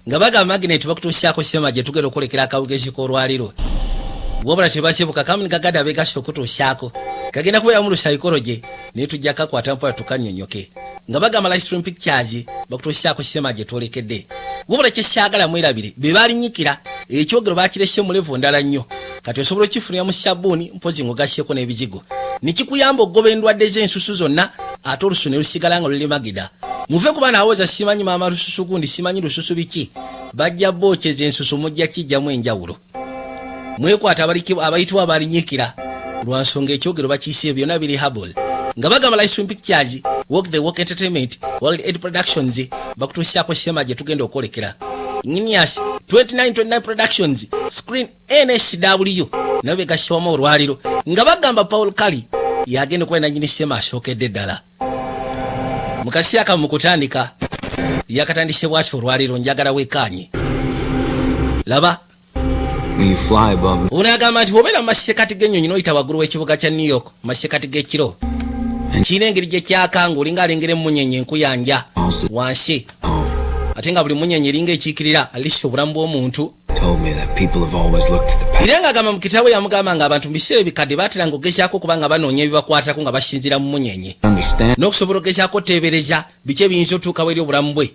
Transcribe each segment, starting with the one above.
ngabaga magnet bakutusyako sema je tugero kolekera akawugezi ko lwaliro wabula tebasebuka kamuni gagada begasho kutusyako kagenda kubeera mu psychology ne tujja kakwata mpa tukanyonyoke ngabaga live stream pictures bakutusyako sema je tolekedde wabula kyeshyagala mwerabire bebali nyikira ekyogero bakireshye mu level ndala nnyo kati osobola kifunya mu sabuni mpozi ngogashyeko n'ebizigo nikikuyamba ogoba endwadde z'ensusu zonna ate olusu ne lusigala nga luli magida muve kuba nawoza simanyi mama lususu gundi simanyi lususu biki bajja bocheza ensusu mujja kijjamu enjawulo mwekwata abayitibwa abalinyikira lwansonga ekyogero bakiyise byonna biri habol nga bagamba live stream pictures walk the walk entertainment world ed productions bakutusyako sema je tugenda okolekera Nginias 2929 productions screen NSW nabe gashyoma olwaliro nga bagamba Paul Kali yagenda kwenda nyini sema ashokedde ddala mukasi akamukutandika yakatandise bwatyo olwaliro njagala wekanye laba you fly above unagamba nti obera masekati genyonyi noyita waguru w'ekibuga kya New York masekati g'ekiro kino engeri gye kyakanga olinga alengere munyenye enkuyanja wansi ate nga buli munyenye eringa ekiikirira alisha obulamu bw'omuntu era nga agamba mu kitabo yamugamba nga abantu mu biseera ebikadde bateranga ogezaako kubanga banoonya ebibakwatako nga basinzira mu munyenye n'okusobola ogezaako oteebereza biki ebiyinza otuukawo eri obulamu bwe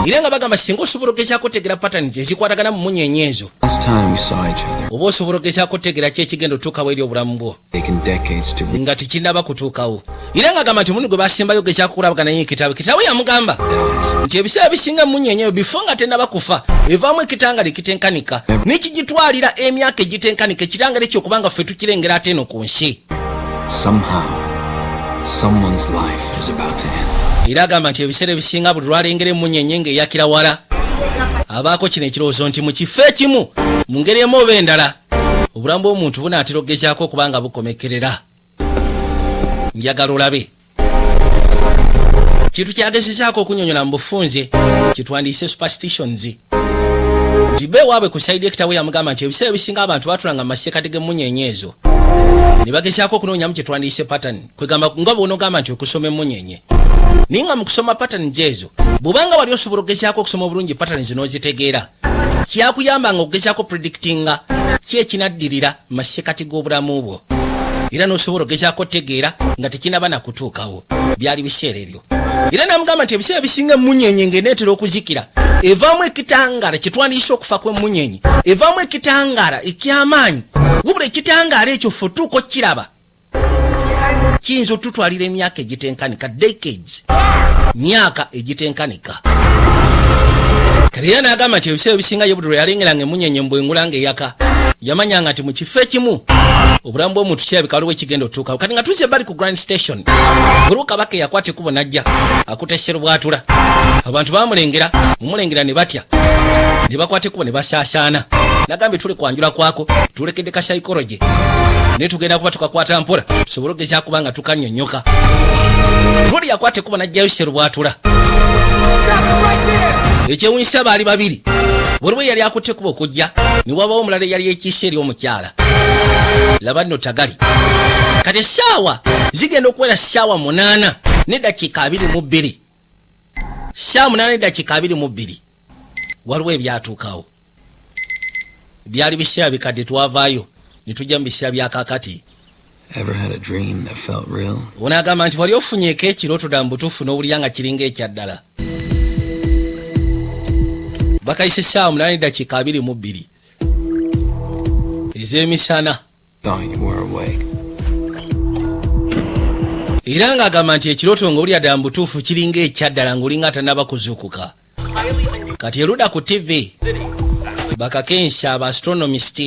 era nga bagamba singa osobola ogezaako otegera patterns ezikwatagana mu munyenye ezo oba osobola ogezaako otegera ki ekigenda otuukawo eri obulamu bwo nga tekinnaba kutuukawo era nga agamba nti omundi gwe basembayo ogezaako okulabagana naye ekitabo yamugamba nti ebiseera bisinga mu munyenye eyo bifo nga tennaba kufa evaamu ekitangale ekitenkanika n'ekigitwalira emyaka egitenkanika ekitangale kyokubanga ffe tukirengera ate eno ku nsi era agamba nti ebiseera ebisinga buli lwalengera emunyenye ng'eyakira wala abaako kino ekirowoozo nti mu kifo ekimu mu ngeri emu oba endala obulamu bw'omuntu bunaatera ogezaako okubanga bukomekerera njagala olabe kintu kyagezezaako okunyonyola mu bufunze kitwandiise superstitions jibe waabwe ku saidi ekitabo yamugamba nti ebiseera bisinga abantu batulanga mu masekati g'emunyenye ezo ne bagezaako okunoonyamu kyetwandiise pattern kwegamba nga bw'onoogamba nti okusoma emunyenye naye nga mu kusoma patterns ezo bw'obanga wali osobola ogezaako okusoma obulungi patterns n'ozitegeera kyakuyamba nga ogezaako predictinga ki ekinaddirira mu masekati g'obulamu bwo era n'osobola ogezaako otegeera nga tekinaba nakutuukawo byali biseera ebyo era namugamba nti ebiseera bisinga emunyenye ng'eneetera okuzikira evaamu ekitangala kyetwandiise okufa kw'emunyenye evaamu ekitangala eky'amaanyi wabula ekitangala ekyo ffe otuuka okiraba kiyinza otutwalira emyaka egitenkanika decades myaka egitenkanika kale era n'agamba nti ebiseera bisinga ye buli lwe yalengeranga emunyenye mbwengula ng'eyaka yamanyanga nti mu kifo ekimu obulamu bw'omuntu kirabika waliwo ekigenda otuukawo kati nga tuze bali ku grand station buli kabaka eyakwata ekkubo najja akutesera bwatula abantu bamulengera mumulengera ne batya ne bakwata ekkubo ne basaasaana nagambye tule kwanjula kwako tulekedde ka psychology ne tugenda kuba tukakwata mpola tusobole ogezaako kubanga tukanyonyoka lwoli yakwata ekkubo najjayo serubwatula ekyewunyisa baali babiri waliwo yali akutte ekkubo okujja ne wabawo omulala yali ekiise eri omukyala laba nno tagali kati essaawa zigenda okuwera ssaawa 8 n'eddakiika 22 ssaawa 8 n'eddakiika 22 waliwo ebyatuukawo byali biseera bikadde twavaayo ne tujja mu biseera byakakati onaagamba nti wali ofunyeeko ekirooto dda mu butuufu n'owulira nga kiringa ekyaddala bakayise ssaawa 8 n'eddakiika 22 ez'emisana era ng'agamba nti ekirooto ng'owulira ddala mu butuufu kiringa ekyaddala ng'olinga atanaba kuzuukuka kati erudda ku TV bakakensa aba astronomist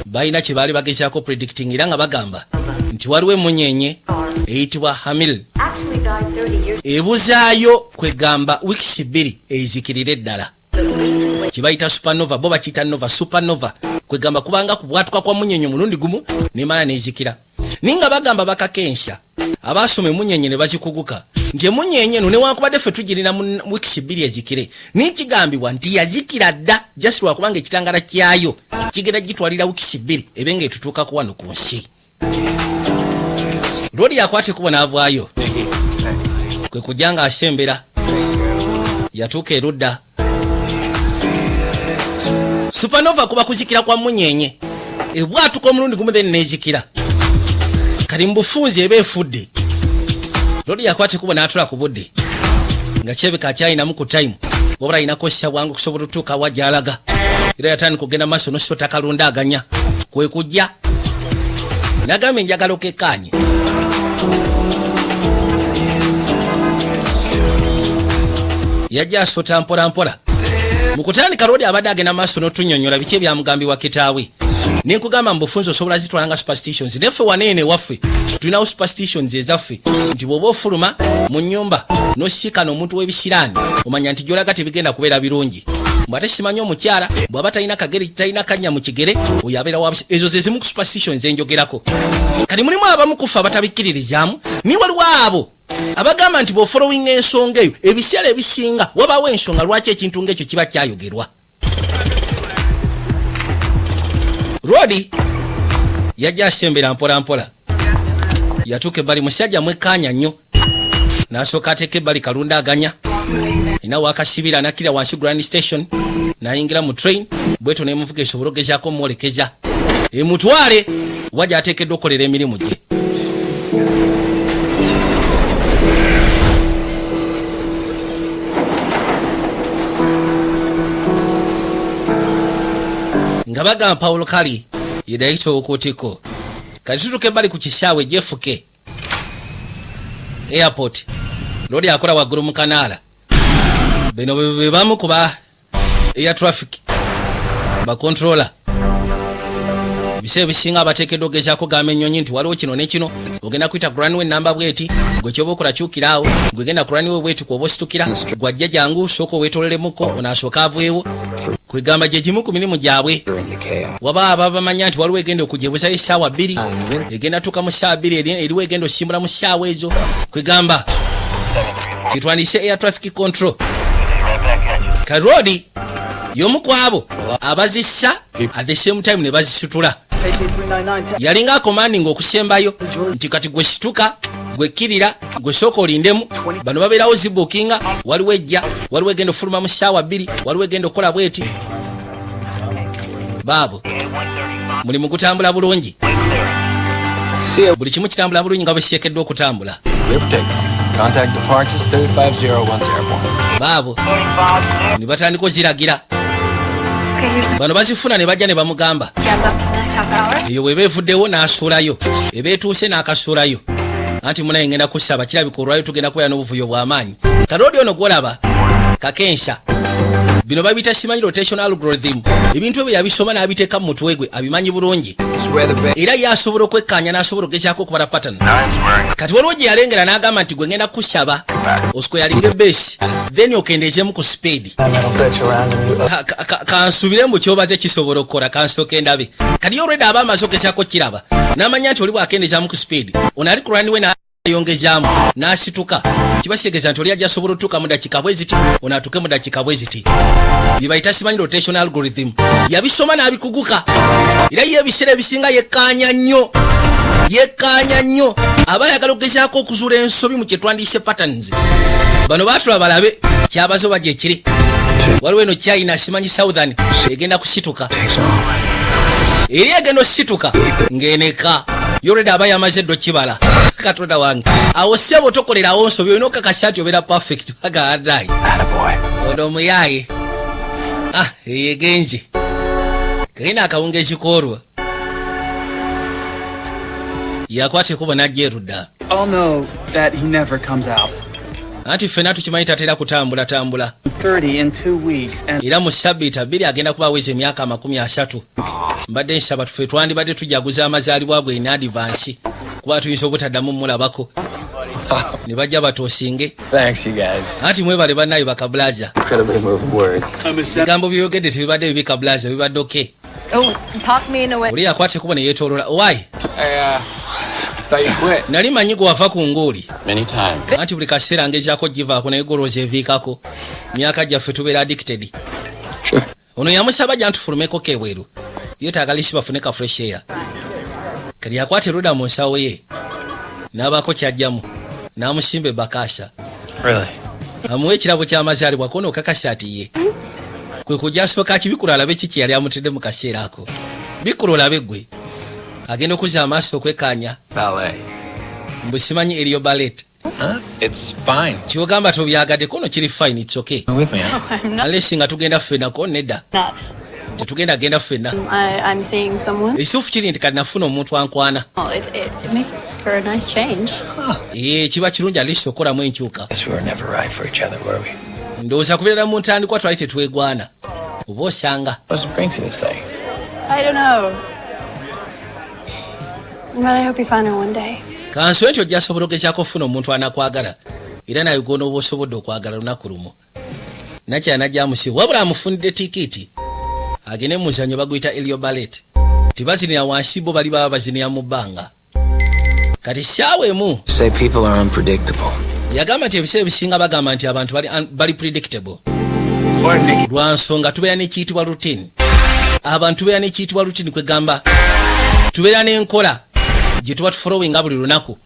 balina kye baali bagezaako predicting era nga bagamba nti waliwo emunyenye eyitibwa Hamil ebuzaayo kwegamba wiikisi 2 ezikirire ddala kibayita supernova bo bakiyita nova supernova kwegamba kubanga kubwatuka kwa munyenye mulundi gumu nemala nezikira ninga bagamba bakakensa abasoma emunyenye ne bazikuguka nti emunyenye no newankubadde ffe tugirina mu wiikisi 2 ezikire nikigambibwa nti yazikira dda just lwakubanga ekitangala kyayo kigenda gitwalira wiikisi 2 ebenga etutuukako wano ku nsi lwoli yakwate kubo n'avaayo kwe kujja nga asembera yatuuka erudda Supernova kuba kuzikira kwa munyenye ebwatuka omulundi gumu then nezikira kali mbufunzi ebefudde lodi yakwate kubona atula ku budde nga kyebeka kyayina mu ku time wabula ina kosa bwangu kusobola tuka wajalaga era yatani kugenda maso no sota kalunda aganya kwe kujja nagame njagalo kekanye yajja sota mpola mukutandika lodi abadde agenda maso no tunyonyola biki ebyamugambi wa kitaawe ninkugamba mbufunzo osobola zitwalanga superstitions nefe wanene waffe tulinawo superstitions ezaffe nti bw'oba ofuluma mu nnyumba n'osiikana omuntu w'ebisiraani omanya nti gy'olaga tebigenda kubeera birungi bw'ate simanyi omukyala bw'aba talina kagere talina kannya mu kigere oyo abeera wabisi ezo ze zimu ku superstitions enjogerako kati mulimu abamu kufa batabikkiririzaamu ni waliwo abo abagamba nti bw'ofollowinga ensonga eyo ebiseera ebisinga wabaawo ensonga lwaki ekintu ng'ekyo kiba kyayogerwa. Rodi yajja asembera mpola yatuuka ebbali musajja mwekkaanya nnyo n'asooka ateeka ebbali kalunda aganya ina wakasibira nakira wansi Grand Station nayingira mu train bweto nemuvuga esobola ogezaako mwolekeza emutwale wajja ateekeddwa okukolera emirimu gye. nga bagamba Paulo Kali yedayita okutiko kati tutuke bali ku kisaawe jefuke airport lodi akola waggulu mu kanaala bino bwe bamu kuba air traffic ba controller bise bisinga abateekeddwa ogezaako gamba ennyonyi nti waliwo kino ne kino ogenda kuyita runway namba bweti gwe kyoba okola kyukiraawo gwegenda ku runway bweti kwoba ositukira gwajja jangu sooka oweetoleremuko onaasooka avuewo kwegamba gye gimu ku mirimu gyabwe waba aba bamanya nti waliwo egenda okugyebuza essaawa 2 egenda tuka mu ssaawa 2 eriwo egenda osimbula mu ssaawa ezo kwegamba kitwandise air traffic control karodi y'omu ku abo abazissa at the same time ne bazisitula yalinga akomandinga okusembayo nti kati gwe situka gwe kirira gwe sooka olindemu bano babeerawo zibukinga waliwo ejja waliwo egenda ofuluma mu ssaawa 2 waliwo egenda okukola bweti baabo muli mu kutambula bulungi buli kimu kitambula bulungi nga bwe kiteekeddwa okutambula baabo ne batandika oziragira bano bazifuna ne bajja ne bamugamba eyo bweba evuddewo n'asuulayo eba etuuse n'akasuulayo anti munaye ngenda kusaba kirabika olwayo tugenda kubeera n'obuvuyo bw'amaanyi kalodi ono gwolaba kakensa bino babita simanyi rotation algorithm ebintu ebyo yabisoma n'abiteeka mu mutwe gwe abimanyi bulungi era yasobola okwekkaanya n'asobola ogezaako okubala pattern kati waliwo gye yalengera n'agamba nti gwe ngenda kusaba osiko yalinga ebbeesi then okendeezemu ku speed kansubire mu kyobaze kisobola okukola kansooka endabe kati already aba amaze ogezaako kiraba n'amanya nti oli bw'akendeezaamu ku speed ono ali ku runway yongezaamu n'asituka kibasegeza nti oli ajja asobola otuuka mu dakika bwe ziti ono atuuke mu dakika bwe ziti bye bayita simanyi rotation algorithm yabisoma n'abikuguka era ye ebiseera ebisinga yekkaanya nnyo aba ayagala okugezaako okuzuula ensobi mu kyetwandiyise patterns bano baatula balabe kyabaze oba gyekiri waliwo eno China simanyi southern egenda kusituka eri egenda osituka ng'eneka yoreda aba yamaze eddo kibala katonda wange awo sebo tokolerawo nsobi olina okakasa nti obeera perfect bagadayi ono omuyaye eyegenze kalina akawungezi koolwa yakwata ekubo najja erudda anti ffena tukimanyi tatera kutambula era mu sabbiiti 2 agenda kuba aweza emyaka 30 mbadde nsaba tufe twandibadde tujaguza amazaalibwa bwe in advance kuba tuyinza obutaddamu mulabako ne bajja batoosinge anti mwebale bannayo bakabulaza bigambo byeyogedde tebibadde bibikabulaza bibadde oke oli yakwata ekubo ne yeetoolola owaayi nali manyi gwe wava ku nguuli anti buli kaseera ngezaako givaako naye golooza eviikako myaka gyaffe tubeera addicted ono yamusaba jantufulumeko kebweru yeetaaga lisi bafune ka fresh air kati yakwata eruda mu nsawo ye n'abaako kyajjamu n'amusimba ebakasa amuwa ekirabo ky'amazaalibwa kono okakasa ati ye kwe kujja soka kibikulu alabe kiki yali amutedde mu kaseera ako. Bikulu olabe gwe agenda okuzza amaaso okwekkaanya. Ballet. Mbu simanyi eriyo ballet. Huh? It's fine. Kyogamba tobyagadde kono kiri fine, it's okay. With me, huh? I'm not. Unless nga tugenda ffenna ko nedda. Not. Tetugenda genda ffenna. I'm seeing someone. Ekituufu kiri nti kati nafuna omuntu ankwana. Oh, it makes for a nice change. Kiba kirungi alisi okolamu enkyuka. Guess we were never right for each other, were we? Ndowooza kubeerera mu ntandikwa twali tetwegwana. Oba osanga. What's the bring to this thing? I don't know. But I hope you find her one day. Kanso ekyo ojja sobola okugezaako okufuna omuntu anakwagala era naye gona oba osobodde okwagala lunaku lumu. Nakyana gyamusiba wabula amufunidde tikiti agende mu muzannyo baguyita Elio Ballet. Tibazinira wansi bo bali baba bazinira mu bbanga. Kati ssaawa emu Say people are unpredictable. yagamba nti ebiseera ebisinga bagamba nti abantu bali predictable. Lwa nsonga tubeera n'ekiyitibwa routine. Abantu tubeera n'ekiyitibwa routine kwegamba tubeera n'enkola gye tuba tufollowinga buli lunaku.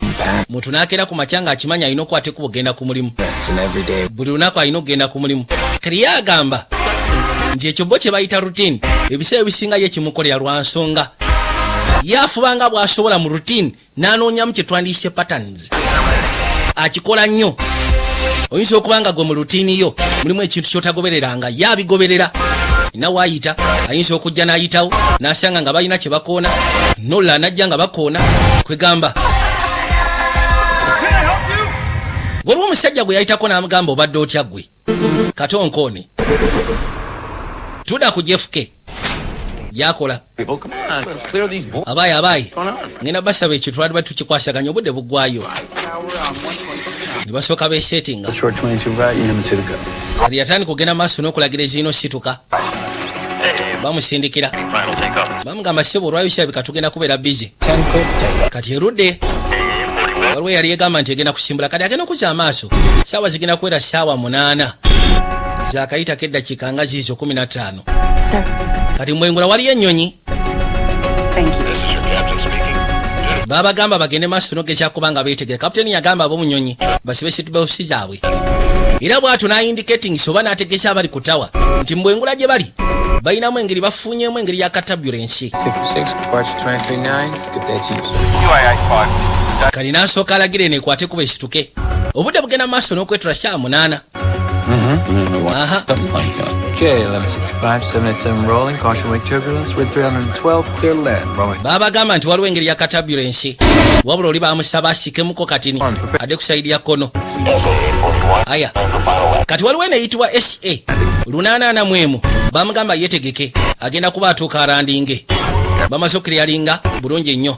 Muntu n'akeera ku makya ng'akimanya alina okukwata ekkubo ogenda ku mulimu. Buli lunaku alina okugenda ku mulimu. Kati ye agamba nti ekyo bo kye bayita routine ebiseera ebisinga ye kimukolera lwa nsonga yafubanga bw'asobola mu routine n'anoonyamu kye twandiyise patterns. Akikola nnyo. Oyinza okuba nga gwe mu routine yo mulimu ekintu ky'otagobereranga ye abigoberera. Ina waayita ayinza okujja n'ayitawo n'asanga nga balina kye bakoona nolla n'ajja nga bakoona kwegamba. Waliwo omusajja gwe yayitako n'amugamba obadde otya ggwe katonkooni tuda ku jefuke gyakola. People, come on, let's clear these boards. Abaayi ngenda basaba ekyo twali batukikwasaganya obudde buggwayo ne basooka beesettinga. Short 22 right, you number 2 to go. Kati yatandika okugenda maaso n'okulagira eziino situka bamusindikira bamugamba ssebo olwayo kirabika tugenda kubeera bizi. 10 cliff day. Kati erudde waliwo yali egamba nti egenda kusimbula kati agenda okuzza amaaso saawa zigenda kuwera saawa 8 zakayitako eddakiika nga ziizo 15. Sir. Kati mwengula waliyo ennyonyi Thank you. babagamba bagende maaso n'ogezaako kubanga beetegere. Kapiteeni yagamba ab'omu nnyonyi basibe seatbelts zaabwe era bw'atyo n'indicating oba n'ategesa abali ku tawa nti mbwengula gye bali balinamu engeri bafunyeemu engeri ya katabulensi. 56, departure 23-9. Good day to you, sir. Kali n'asooka alagire eneekwate kuba esituke obudde bugenda maaso n'okwetula saa 8. Aha. Something like that. J1165, 787 rolling, caution wake turbulence, wind 312, clear to land, runway. Babagamba nti waliwo engeri ya katabulensi wabula oli bamusaba asikemuko katini adde ku saidi ya kono. Aya kati waliwo eneyitibwa SA 841 bamugamba yetegeke agenda kuba atuuka alandinge bamaze okukiryalinga bulungi nnyo.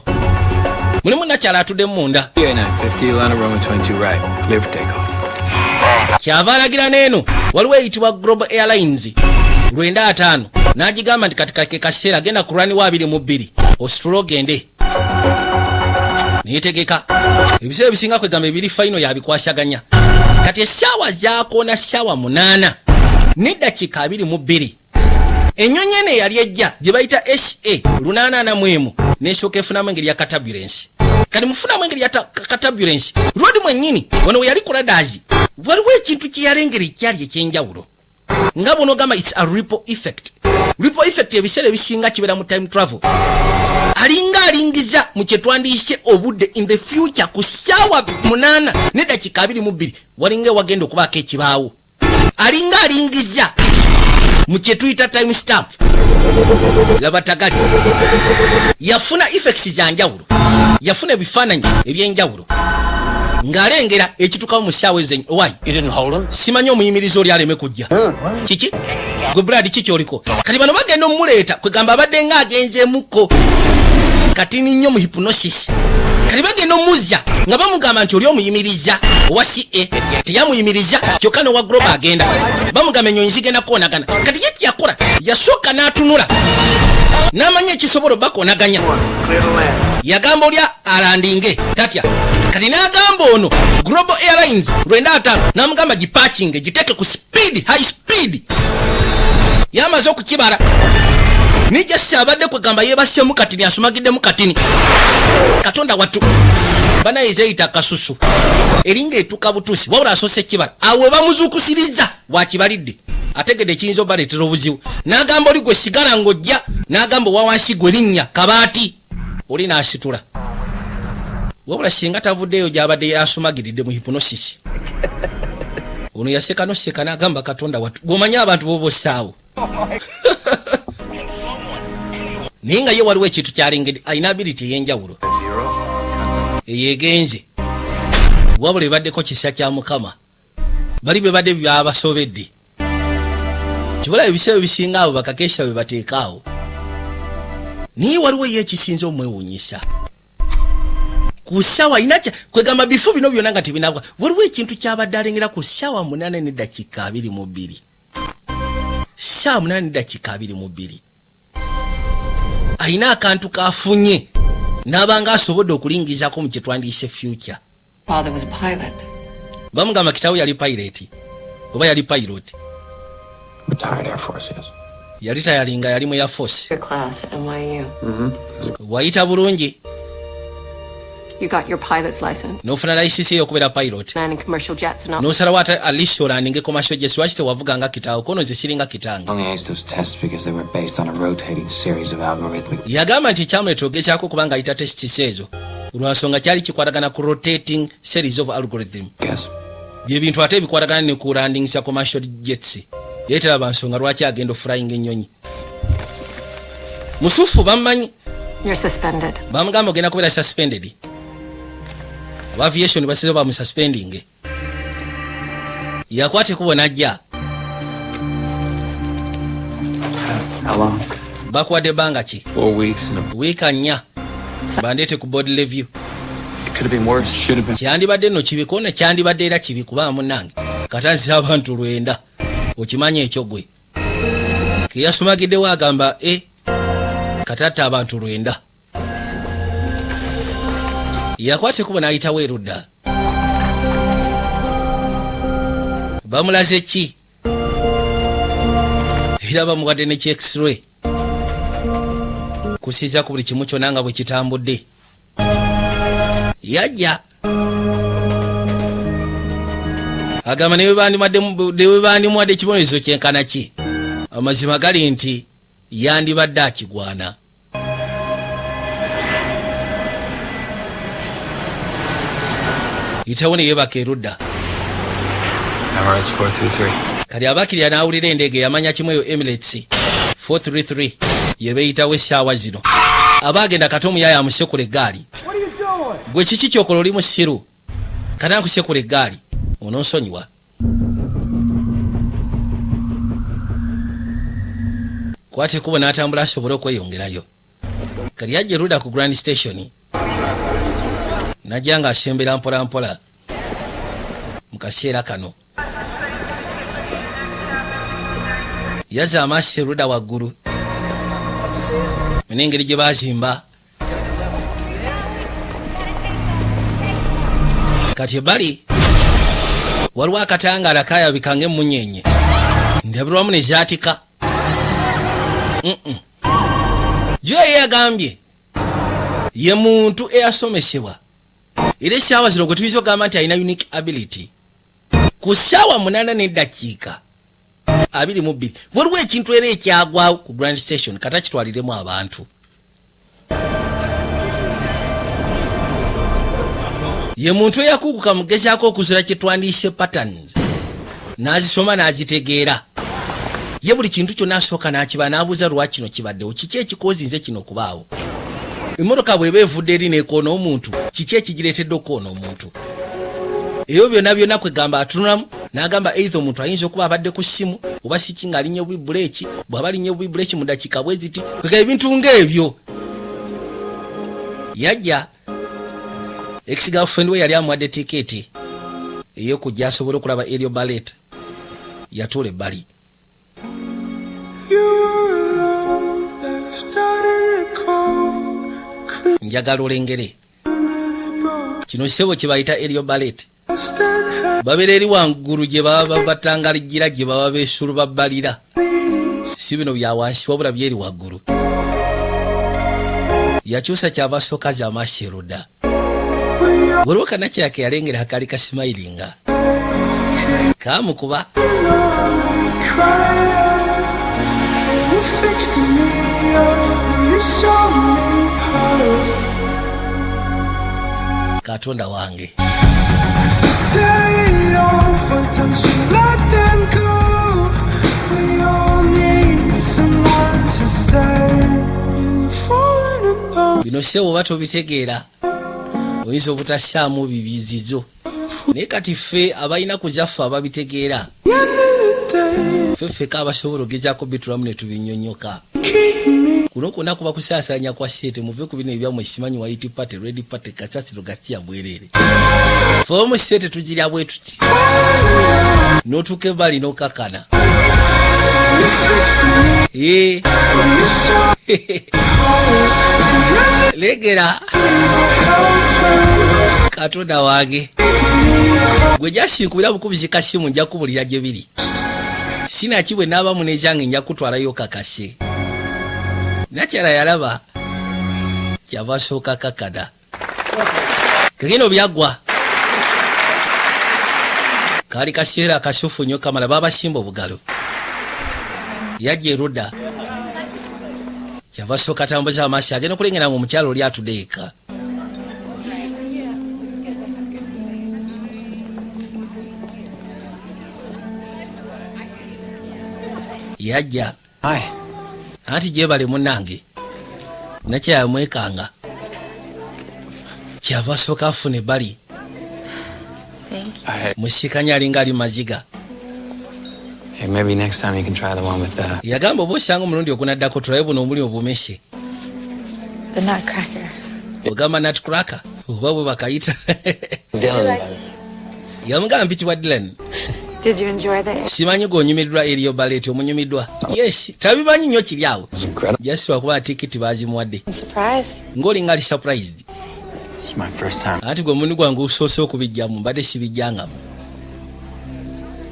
Mulimu nakyala atudde munda PA950, Atlanta, runway 22 right, clear for takeoff. kyava alagira n'eno waliwo eyitibwa Global Airlines 950 n'agigamba nti kati kake kaseera agenda ku lwani wa 22 ositula ogende neyetegeka ebiseera ebisinga kwegamba ebiri faino yabikwasaganya. Kati essaawa zakoona ssaawa 8 n'eddakiika 22 ennyonyi eno eyali ejja gye bayita SA 841 n'esooka efunamu engeri ya katabulensi. Kati mufunamu engeri ya katabulensi lwodi mwennyini wano we yali ku radars waliwo ekintu kye yalengera ekyali ekyenjawulo nga buno gamba it's a ripple effect. Ripple effect ebiseera ebisinga kibeera mu time travel alinga alingiza mu kye twandiyise obudde in the future ku ssaawa 8 n'eddakiika 22 walinga ewagenda okubaako ekibaawo alinga alingiza mu kye tuyita time stamp. Laba tagali yafuna effects za njawulo yafuna ebifaananyi ebyenjawulo ng'alengera ekitukawo mu ssaawa ezo. Why? You didn't hold him? Simanyi omuyimiriza oli aleme kujja kiki gwe Brad kiki oliko. Kati bano bagenda omuleeta kwegamba abadde nga agenzeemuko katini nnyo mu hypnosis. Kati bagenda omuzza nga bamugamba nti oli omuyimiriza owa CA teyamuyimiriza kyokka n'owa Global agenda bamugamba ennyonyi zigenda koonagana. Kati ye kyakola yasooka n'atunula n'amanya ekisobola bakoonaganya yagamba olya alandinge tatya. Kati n'agamba ono Global Airlines 950 n'amugamba gipakinge giteeke ku speed high speed yamaze okukibala nijja abadde kwegamba yebassemu katini asumagiddemu katini katonda wattu banayeza eyita kasusu eringa etuka butuusi wabula asoose kibala awo bamuzuukusiriza wakibalidde ategedde kiyinza obaleetera obuzibu n'agamba oli gwe sigala ng'ojja n'agamba owawansi gwe linnya kabaati oli n'asitula wabula singa tavuddeyo gy'abadde yasumagiridde mu hypnosis ono yaseka noseka n'agamba katonda watu bw'omanyi abantu b'obossaawo naye nga ye waliwo ekintu kyalengedde alina ability ey'enjawulo eyeegenze wabula ebaddeko kisa kya mukama bali bwe badde byabasobedde kibula ebiseera bisinga abo bakakeesa bwe bateekaawo naye waliwo ye ekisinza omwewuunyisa ku ssaawa inakya kwegamba bifo bino byonna nga tebinabwa waliwo ekintu kyabadde alengera ku ssaawa 8:22 ssaawa 8:22 alina akantu kafunye n'abanga asobodde okulingizaako mu kyetwandiise future. Father was a pilot. Bamugamba kitaawe yali pilot oba yali pilot. Retired Air Force, yes. Yali tayalinga yali mu Air Force. Your class at NYU. Wayita bulungi. You got your pilot's license. N'ofuna layisisi y'okubeera pilot. Landing commercial jets and all. N'osalawo at least olandinge commercial jets. Lwaki tewavuganga kitaawe kono nze siringa kitange. Only aced those tests because they were based on a rotating series of algorithmic. Yagamba nti ekyamuleeta ogezaako kubanga ayita test ezo olwansonga kyali kikwatagana ku rotating series of algorithm. Yes. Bye bintu ate bikwatagana ne ku landings ya commercial jets. Yeetera bansonga lwaki agenda flying ennyonyi. Musufu bamumanyi. You're suspended. Bamugamba ogenda kubeera suspended. Aviation basize ba suspending. Yakwate kubona ajja. How long? Bakwadde banga ki? 4 weeks and a... Week anya. Bandete ku board review. It could have been worse. Should have been. Kyandibadde no kibikona kyandibadde era kibi kuba munange. Katanzi abantu lwenda. Okimanya ekyo gwe. Kiyasumagidde wagamba katata abantu lwenda. Yakwate kubona ayita werudda. Bamulaze ki? Era bamuwadde ne x-ray. Kusiza ku buli kimu kyonna nga bwe kitambudde. Yajja. Agamba ne bwe bandimuwadde ekibonerezo kyenkana ki. Amazima gali nti yandibadde akigwana. Itawone yebaka erudda. Emirates 433. Kali abakirya n'awulira endege yamanya kimwe yo Emirates 433 yebeyitawo essaawa zino. Abagenda kati omuyaya amusekula eggaali. Gwe kiki kyokola oli musiru? Kana akusekula eggaali ononsonyiwa. Kwate kuba n'atambula asobole okweyongerayo. Kali yajja erudda ku Grand Station. Najja nga asembera mpola mpola mu kaseera kano. Yaza amaaso erudda waggulu n'engeri gye baazimba. Kati ebbali waliwo akatangaala kaayabika ng'emmunyenye ndabirwamu ne zaatika. Jo yagambye ye muntu eyasomesebwa era essaawa zino gwe tuyinza okugamba nti alina unique ability ku ssaawa 8:22 waliwo ekintu era ekyagwawo ku Grand Station kata kitwaliremu abantu. Ye muntu eyakuguka mugezaako okuzula kye twandiise patterns n'azisoma n'azitegeera. Ye buli kintu kyonna asooka n'akiba n'abuuza lwaki kino kibaddewo, kiki ekikozinze kino okubaawo. Emmotoka bw'eba evudde eri n'ekoona omuntu, kiki ekigireetedde okwoona omuntu. Ebyo byonna kwegamba atunulamu n'agamba either omuntu ayinza okuba abadde ku ssimu oba siki ng'alinnya obubibuleeki, bw'aba alinnye obubibuleeki mu ddakiika bwe ziti, kwegamba ebintu ng'ebyo. Yajja ex-girlfriend we yali amuwadde tikeeti ey'okujja asobole okulaba Aerial Ballet. Yatuula ebbali. Njagala olengere kino kisebo kye bayita Aerial Ballet. Babeera eri waggulu gye baba batangalijira gye baba beesulu babbalira. Si bino bya wansi wabula byeri waggulu. Yakyusa kyava asookaza amaaso erudda. Waliwo kanakyake yalengera akaali kasimayiringa. Kaamukuba crying. You're fixing me up. You saw me hurt. Katonda wange. So tear it off, why don't you let them go? We all need someone to stay. Falling in love. Bino sewo bato bitegeera. Oyinza obutasaamu bibizizo. Naye kati ffe abalina kuzaffe ababitegeera. Ffe abasobola ogezaako bitulamu ne tubinnyonnyoka. Kuno kwonna kuba kusaasaanya kwa sente muve ku bino ebyammwe simanyi White Party, Red Party, kasasiro gasiya bwereere. Ffe omu sente tugirya bwe tuti. N'otuuka ebbali n'okakana. Legera. Katonda wange. Gwe gyasinkubira bukubizi kasimu nja kubulira gye biri. Sina kibwe n'aba munezange nja kutwalayo kakase. Nakyala yalaba kyava sooka kakada. Kagino byagwa. Kali kaseera kasufu nnyo kamala babasimba obugalo. Yajja erudda. Kyava sooka tambuza amaaso agenda okulengera nga omukyalo oli atudeeka. Yajja. Hi. Anti gyebale munnange. Nakyala mwekanga. Kyava sooka afuna ebbali. Musikanya alinga ali maziga. Hey, maybe next time you can try the one with the... Yagamba oba osanga omulundi ogunaddako tulabe buno omuli obumese. The nutcracker. Ogamba nutcracker? Oba bwe bakayita. Dylan. Yamugamba mpitibwa Dylan. Did you enjoy the... Simanyi gonyumiddwa eriyo baleti omunyumiddwa. Yes, tabimanyi nnyo kiri awo. It's incredible. Just wakuba tikiti bazimuwadde. I'm surprised. Ng'olinga ali surprised. It's my first time. Anti gwe mundi gwange usoose okubijjamu mbadde sibijjangamu.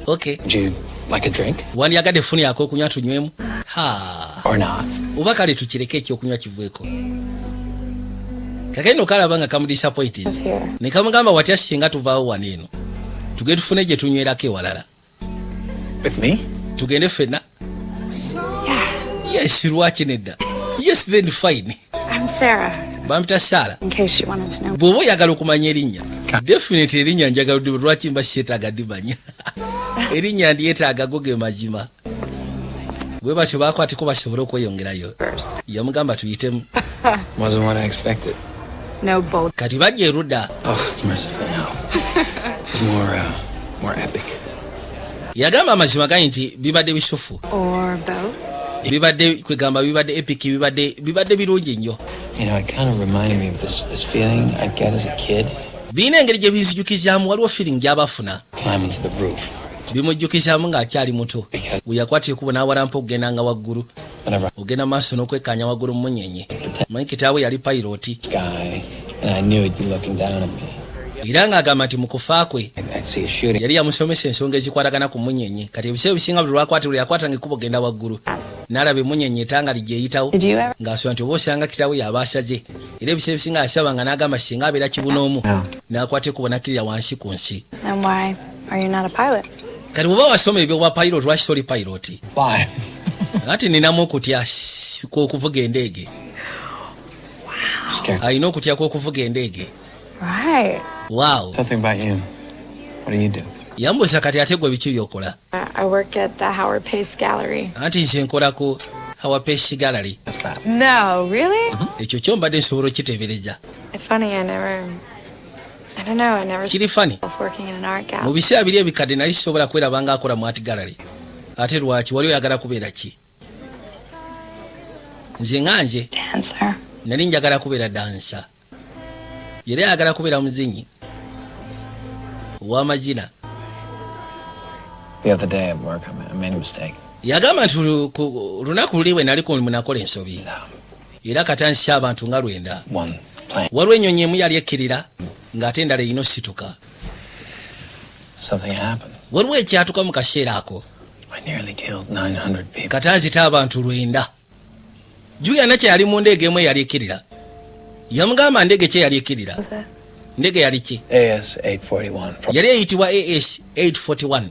Okay. Would you like a drink? Wandiyagadde funi yako okunywa tunywemu? Ha. Or not? Oba kale tukireke ekyokunywa kivueko. Kakeno kalaba nga kamudisappointed. Ne kamugamba watya singa tuvaawo wano eno. Tugende tufune gye tunywerako ewalala. With me? Tugende ffenna? Yeah. Yes, lwaki nedda? Yes, then fine. I'm Sarah. Bampita Sarah. In case you wanted to know. Bw'oba oyagala okumanya erinnya. Definitely erinnya njagala lwaki mba sietaaga ddimanya. Erinnya ndyetaaga go ge mazima. Bwe batyo baakwatiko basobole okweyongerayo. Yamugamba tuyitemu. Wasn't what I expected. No boat. Kati bajja erudda. Oh, merciful no. It's more epic. Yagamba amazima gani nti bibadde bisufu. Or boat. Bibadde kwegamba bibadde epic bibadde birungi nnyo. You know, it kind of reminded me of this feeling I'd get as a kid. Biina engeri gye bizijukizaamu waliwo feeling gy'abafuna. Climbing to the roof. Bimujjukizaamu ng'akyali muto. Bwe yakwata ekubo n'awalampa okugendanga waggulu. Ogenda maaso n'okwekkaanya waggulu mu munyenye. Manyi kitaawe yali piloti. Era ng'agamba nti mu kufa kwe yali yamusomesa ensonga ezikwatagana ku munyenye. Kati ebiseera bisinga buli lwakwatibwa yakwatanga ekkubo genda waggulu. N'alaba emunyenye etanga lijja eyitawo. Ng'asaba nti oba osanga kitaawe yaba asaze. Era ebiseera bisinga yasabanga n'agamba singa abeera kibunoomu. N'akwata ekkubo n'akkirira wansi ku nsi. And why are you not a pilot? Kati bw'oba wasoma ebyobwa pilot lwaki toli pilot? Fine. Ati ninamu okutya kw'okuvuga endeege. Alina okutya kw'okuvuga endeege. Right. Wow. Something about you. What do you do? Yambuuza kati ate gwe biki by'okola? I work at the Howard Pace Gallery. Anti nze nkola ku Howard Pace Gallery. What's that? No, really? Ekyo kyo mbadde nsobola okiteebereza. It's funny, I don't know, I never Kiri funny. working in an art Mu gallery. biseera biri ebikadde nali sisobola kweraba nga akola mu art gallery. Ate lwaki wali oyagala kubeera ki? Nze nganje Dancer. nali njagala kubeera dansa. Yali ayagala kubeera muzinyi ow'amazina. The other day at work, I made a mistake. Yagamba nti lunaku luli bwe nali munakola ensobi. Era katansi abantu nga 9. One plane. Waliwo ennyonyi emu yali ekkirira ng'ate endala erina osituka. Something happened. Waliwo ekyatuka mu kaseera ako. I nearly killed 900 people. Katanzita abantu 9. Julia nakye yali mu ndeege emu eyali ekkirira. Yamugamba ndege kye yali ekkirira. Ndege yali ki? AS 841. Yali eyitibwa AS 841.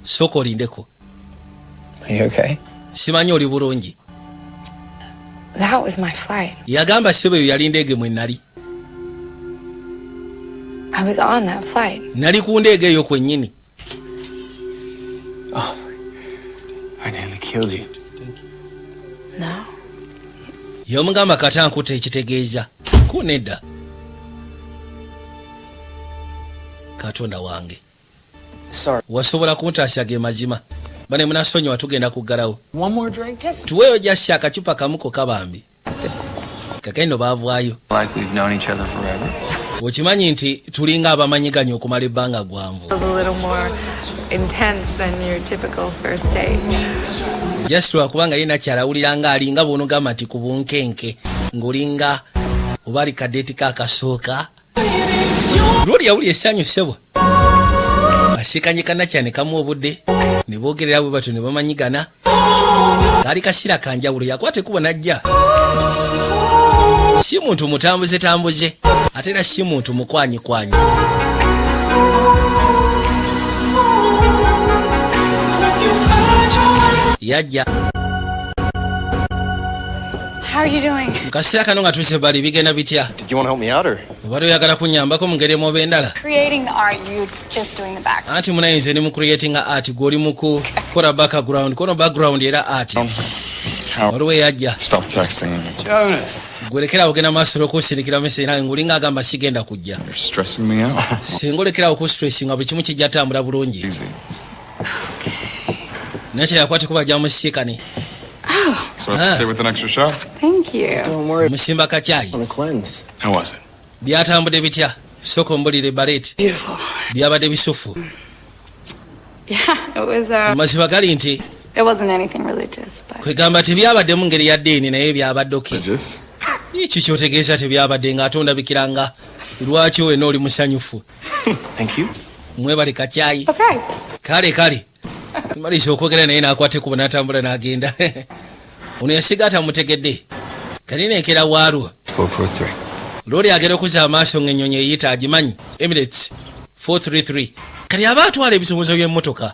Soko olindeko. Are you okay? Simanyi oli bulungi. That was my flight. Yagamba ssebo eyo yali ndeege mwe nali. I was on that flight. Nali ku ndeege eyo kwennyini. Oh, I nearly killed you. No. Yomugamba kata nkutte ekitegeeza. Kunedda. Katonda wange. Sorry. Wasobola kuntaasya ge mazima. Bane munasonyiwa tugenda kuggalawo. One more drink? Tuweeyo jassi akacupa kamuko kabambi. Kakendo baavaayo. Like we've known each other forever. Okimanyi nti tulinga abamanyiganye okumala ebbanga gwanvu. It was a little more intense than your typical first date. Just lwakubanga ye nakyalawulira nga alinga bw'onogamba nti ku bunkenke ng'olinga oba ali kadeeti kaakasooka. Lwoli yawulya essanyu ssebo. Asikanyika nakyane kamu obudde ne boogerera bwe batyo ne bamanyigana. Kaali kasiira kanjawulo yakwate kuba najja. Si muntu mutambuze tambuze ate era si muntu mukwanyi. Yajja. How are you doing? Mukasiira kano nga tuuse bali bigenda bitya? Did you want to help me out or? Obadde oyagala kunnyambako mu ngeri emu endala? Creating the art, you just doing the back. Anti munayinza ne mu creating art gw'oli mu kukola background kono background era art. Waliwo yajja. Stop texting me. Jonas. Gwelekerawo genda maaso l'okusirikira message naye ng'olinga agamba sigenda kujja. You're stressing me out. Singa olekerawo okustressinga buli kimu kijja tambula bulungi. Easy. Nakyo yakwate kuba ajja musiikane. So I have to stay with an extra shot? Thank you. Don't worry Musimba kacyayi. on the cleanse. How was it? Byatambudde bitya? Sooka ombulire baleti. Beautiful. Byabadde bisufu. Yeah, it was Amazima gali nti it wasn't anything religious, but kwegamba tebyabadde mu ngeri ya ddiini naye byabadde oke. Religious? Iki kyotegeeza tebyabadde ng'atonda bikiranga. Lwaki wena oli musanyufu? Thank you. Mwebale kacyayi. okay. Kale. Tumalise okwogera naye n'akwate kuba n'atambula n'agenda. Ono yasiga atamutegedde. Kalina ekera waalwo. 443. Looli agera okuza amaaso ng'ennyonyi eyita agimanyi. Emirates 433. Kali aba atwala ebisomozo by'emmotoka.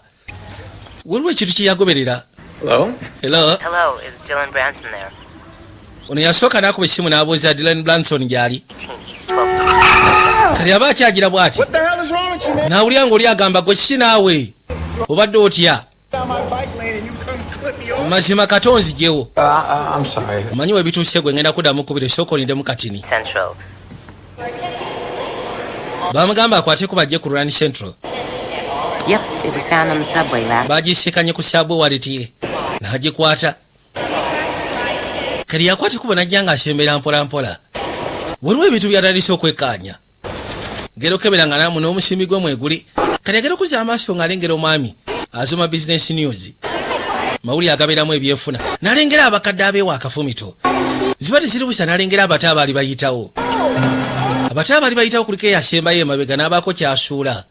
Waliwo ekintu kye yagoberera. Hello? Hello? Hello, is Dylan Branson there? Ono yasooka n'akuba essimu n'abuuza Dylan Branson gy'ali. 18 East 12th. Kali aba akyagira bw'ati. What the hell is wrong with you, man? Naawulira ng'oli agamba gwe kiki naawe? Obadde otya? Down my bike lane and you come clip me over. Mazima katonzi gyewo. I'm sorry. Omanyi we bituuse gwe ngenda kuddamu kubira esooka olindemu katini. Central. Bamugamba akwate ku bajje ku Rwanda Central. Yep, it was found on the subway last. Bagisikanye ku saabu walitiye. N'agikwata. Kali yakwate kuba najja ng'asembera mpola. Waliwo ebintu byatandise okwekkaanya. Ngero kebera nga namu n'omusimbi gwe mweguli. Kali agera okuza amaaso ng'alengera omwami. Azuma Business News. Mawuli agabeeramu ebyefuna. N'alengera abakadde abeewa akafumito. Ziba teziri busa n'alengera abato abaali bayitawo. Abato abaali bayitawo kuliko eyasembayo emabega n'abaako kyasuula.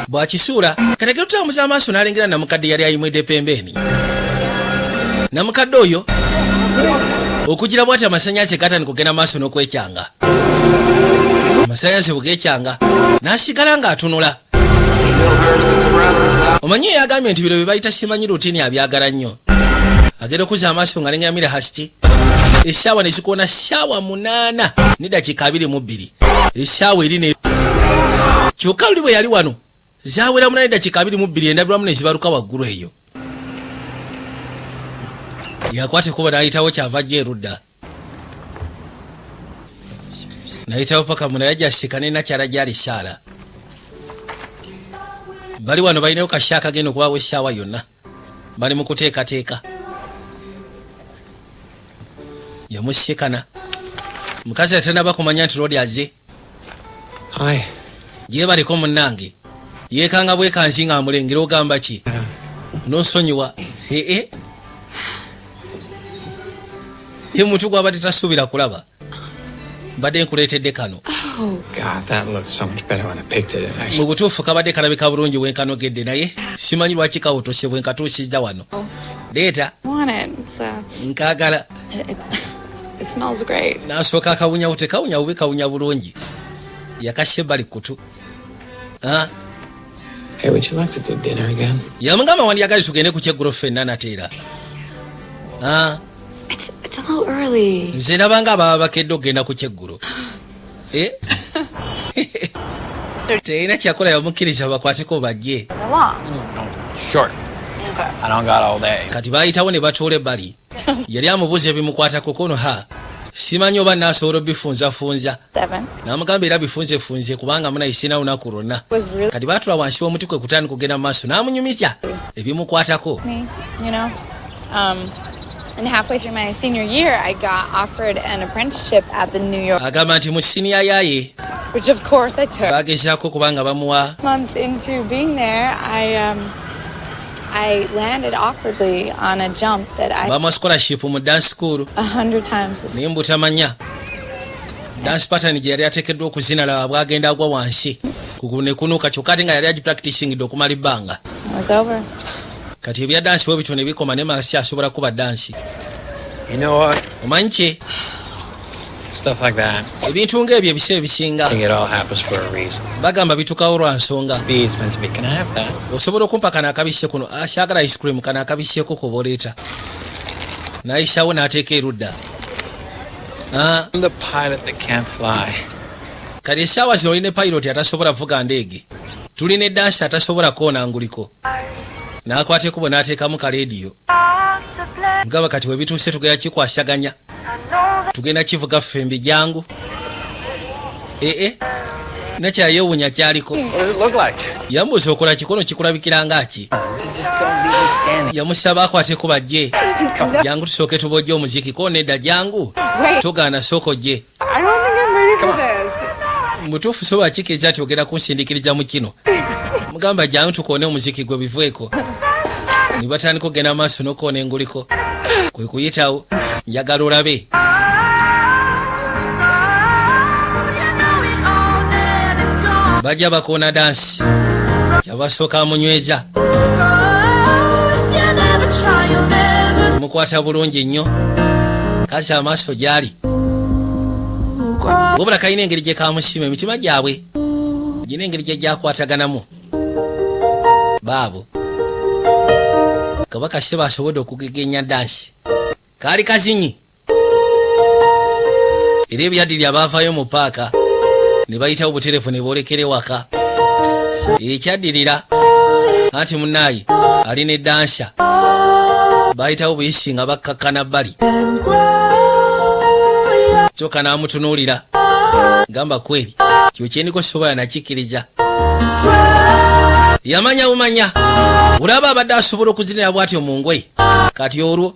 Bw'akisuula, kali agera otambuza amaaso n'alengera namukadde yali ayimwedde pembeeni. Namukadde oyo okugira bw'ati amasannyalaze gatandika okugenda maaso n'okwekyanga. Amasannyalaze bwegeekyanga n'asigala ng'atunula. Omanyi yagambye nti biro bye bayita simanyi rutini abyagala nnyo. Agenda okuza amaaso ng'alengera mira hasiti. Essaawa ne zikoona ssaawa 8 ne dakiika 22. Essaawa eri ne kyokka luli bwe yali wano zaawera 8 ne dakiika 22 endabirwamu ne zibaluka waggulu eyo. Yakwate kuba n'ayitawo kyava ajja erudda. N'ayitawo paka muna yajja asikane nakyala gyali saala. Bali wano balinayo kasya akagenda okubaawo essaawa yonna. Bali mu kuteekateeka. Yamusikana. Mukazi atanaba kumanya nti Lodi azze. Hi. Yebaliko munnange. Yeekanga bwekansi ng'amulengera ogamba ki? N'osonyiwa. Ye muntu gw'abadde tasuubira kulaba. Mbadde nkuleetedde kano. Oh, God, that looks so much better when I picked it. Mu butuufu kabadde kalabika bulungi wenkanogedde naye simanyi lwaki kawotose bwenkatuusizza wano. Leeta. Nkaagala. It smells great. N'asooka akawunyawo tekawunya bubi kawunya bulungi. Yakasye bali kutu. Hey, would you like to do dinner again? Yamugamba wandiyagala tugende ku kyeggulo ffenna nateera. It's a little early. Nze nabanga ababa bakedde okugenda ku kyeggulo. Teina kyakola yamukkiriza bakwateko bajje. Short. I don't got all day. Kati bayitawo ne batuula ebbali. Yali amubuuza ebimukwatako kono simanyi oba naasobola obifunzafunza. N'amugamba era bifunzefunze kubanga munayisina lunaku lwonna. Kati baatula wansi w'omuti kwe kutandika kugenda mu maaso n'amunyumizya ebimukwatako. And halfway through my senior year, I got offered an apprenticeship at the New York. Agamba nti mu siniya yaye. Which of course I took. Bagezaako kubanga bamuwa. Months into being there, I landed awkwardly on a jump that I. Bama scholarship mu dance school. 100 times. Nimbu tamanya. Dance pattern gye yali ateekeddwa okuzina laba bwagenda agwa wansi. Kugune kunuka kyokka nga yali agipracticing okumala ebbanga. It was over. Kati ebya dance bwe bitone bikoma ne masi asobola kuba dance. You know what? Omanyi Stuff like that. ebintu ng'ebyo ebiseera ebisinga. I think it all happens for a reason. Bagamba bitukawo lwa nsonga. Bees meant to be. Can I have that? Osobola okumpa kana akabisse kuno akyagala ice cream kana akabisseeko koba oleeta. N'ayisawo n'ateeka erudda. I'm the pilot that can't fly. Kati essaawa zino olina pilot atasobola vuga ndeege. Tulina eddansi atasobola koonanguliko. N'akwata ekkubo n'ateekamu ka leediyo. Ngaba kati we bituuse tugenda kikwasaganya. Tugenda kivuga ffembi jangu. Nakyayewuunya kyaliko. What does it look like? Yambuuza okola kikono kikulabikira ngaki. Just don't leave me standing. Yamusaba akwateko bajje. Jangu tusooke tubojje omuziki ko nedda jangu. Togaana soko gye. I don't think I'm ready for this. Mutuufu soba kikeeza ati ogenda kunsindikiriza mu kino. Mugamba jangu tukoone omuziki gwe bivueko. Ne batandika okugenda maaso n'okoona enguliko. Kwe kuyitawo njagala olabe. Bajja bakoona dansi. Yabasooka amunyweza. Mukwata bulungi nnyo. Kasi amaaso gyali. Wabula kalina engeri gye kamusiima emitima gyabwe. Gina engeri gye gyakwataganamu. Baabo. Kabaka Seba asobodde okugegenya dansi. Kaali kazinyi. Era ebyaddirira abaavaayo mu paaka ne bayitawo buterefu ne boolekera ewaka. Ekyaddirira anti munnaayi alina eddansa. Bayitawo buyisi nga bakkakkana bbali. Kyokka n'amutunuulira. Gamba kweri kyo kyendiko sobola nakikkiriza. Yamanya bumanya. Olaba abadde asobola okuzinira bw'atyo mu ngoye. Kati olwo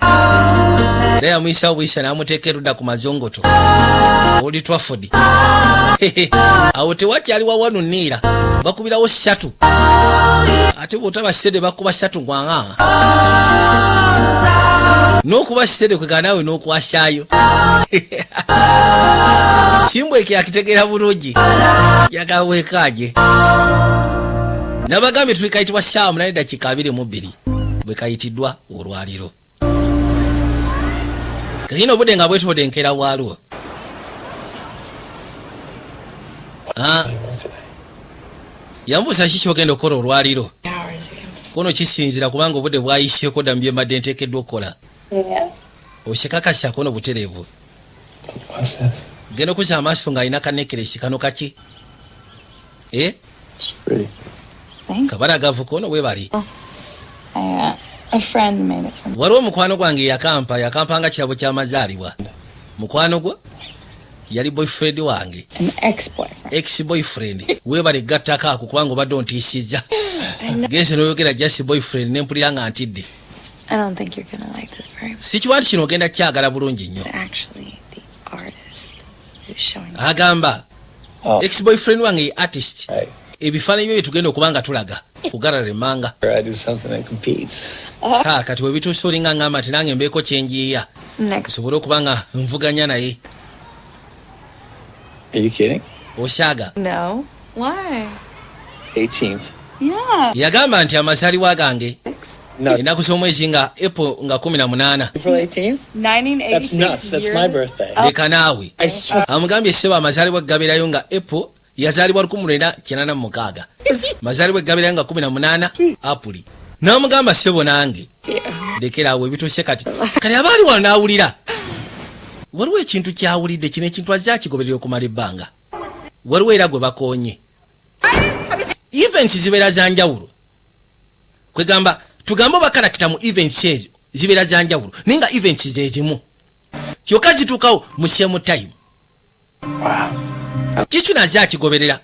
era yamuyisawo buyisa n'amuteeka erudda ku mazongoto. Old Trafford. Awo tewakyali wawanu nniira. Bakubirawo 3. Ate bw'otaba sede bakuba 3 ngwanganga. N'okuba sede kwega naawe n'okwasyayo. Simbweke akitegeera bulungi. Yagaweekaaje. Nabagambye tuli kayitibwa ssaawa 8:22 bwe kayitiddwa olwaliro. Kayina obudde nga bwetodenkera bwalwo. Yambuuza kiki ogenda okukola olwaliro. Kono kisinzira kubanga obudde bwayiseeko dda mu bye mbadde nteekeddwa okukola. Okyekakasa kono butereevu. Genda okuzza amaaso ng'alina kanekeresi kano kaki? Kabalagavu kono webali. A friend made it for me. Waliwo mukwano gwange yakampa nga kirabo ky'amazaalibwa. Mukwano gwo yali boyfriend wange. An ex-boyfriend. Ex-boyfriend. Webale gattako ako kubanga obadde ontiisizza. Genze n'oyogera just boyfriend n'empulira nga ntidde. I don't think you're gonna like this very much. Sikiwandi kino ogenda kyagala bulungi nnyo. It's actually the artist who's showing. Agamba ex-boyfriend wange ye artist. Ebifaananyi bye tugenda okuba nga tulaga kugalala emmanga. I do something that competes. Kati we bituuse olinga ngamba nti nange mbeeko kyenjiiya. Nsobole okuba nga nvuganya naye. Are you kidding? Osyaga. No. Why? 18th. Yeah. Yagamba nti amazaalibwa gange ennaku z'omwezi nga April nga 18. April 18th? 1986. That's nuts. That's my birthday. Leka naawe. Amugambye ssebo amazaalibwa gabeerayo nga April yazalibwa 1986 mazalibwa gabira nga 18 Apuli namugamba sebo nange lekerawo ebituuse kati kale abaali wano naawulira waliwo ekintu kyawulidde kino ekintu azza kigoberera okumala ebbanga waliwo era gwe bakoonye events zibeera za njawulo kwegamba tugambe oba karakita mu events ezo zibeera za njawulo naye nga events zezimu kyokka zituukawo mu same time kikyo nazza akigoberera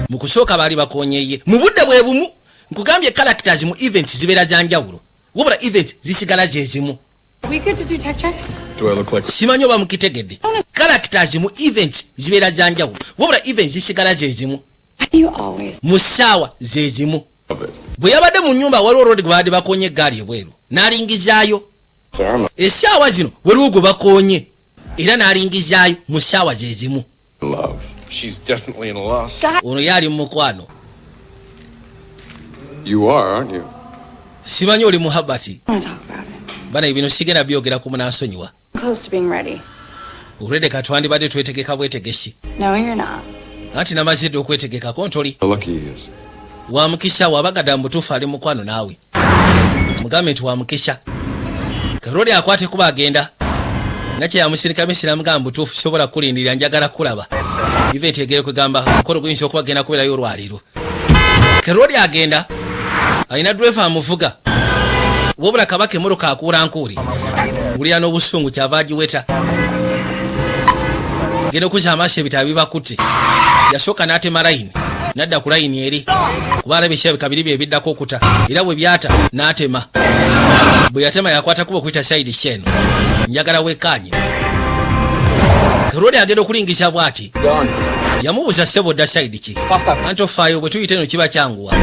mu kusooka baali bakoonyeye mu budde bwe bumu nkugambye characters mu events zibeera za njawulo wabula events zisigala zezimu. We good to do tech checks? Do I look like... simanyi oba mukitegedde characters mu events zibeera za njawulo wabula events zisigala zezimu mu ssaawa zezimu. Bwe yabadde mu nnyumba waliwo olwodi gwe badde bakoonye eggaali ebweru n'alingizaayo essaawa zino waliwo gwe bakoonye era n'alingizaayo mu ssaawa zezimu. She's definitely in a loss. Ono yali mu mukwano. You are, aren't you? Simanyi oli muhabbati. I want to talk about it. Bana ebino sigenda byogera ku munansonyiwa. Close to being ready. Olwedde katwandibadde twetegeka bwetegesi. No, you're not. Anti namazidde okwetegekako ntoli. Lucky he is. Wamukisa wabagadde mu butuufu ali mukwano naawe. Mugambe nti wamukisa. Karoli akwate kuba agenda. Nakye yamusirika misira mugamba butuufu sobola kulindirira njagala kulaba. Event egere kugamba mukolo gwinso okuba genda kubeerayo olwaliro. Karoli agenda. Alina driver amuvuga. Wabula kabaka emmotoka akuula nkuuli. Wulira n'obusungu kyava agiweta. Genda okuza amaaso ebitabo bibakutte. Yasooka n'atema layini. Nadda ku layini eri. Kuba alabye ebirabika biri ebiddako okuta. Era bwe byata n'atema. Bwe yatema yakwata kuba okuyita side sheno. Njagala wekkaanye. Karoli agenda okulingisa bw'ati. Yamubuuza ssebo dda side ki. Anti ofaayo bwe tuyite eno kiba kyanguwa.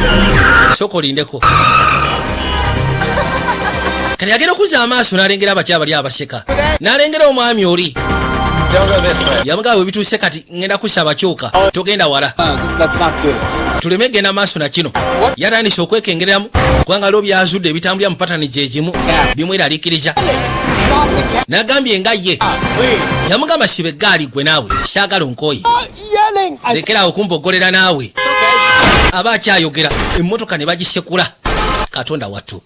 Sooka olindeko. Kale agenda okuza amaaso n'alengera abakyala bali abaseka. N'alengera omwami oli. Yamugamba bwe bituuse kati ngenda kusaba kyuka. Togenda wala. Tuleme genda maaso na kino. Yatandise okwekengeramu kubanga lwo byazudde ebitambulira mu patani gyezimu bimweraliikiriza. N'agambye nga ye. Yamugamba sibe eggaali gwe naawe saagala onkooye. Lekerawo kumpogolera naawe. Aba akyayogera emmotoka ne bagisekula. Katonda wattu.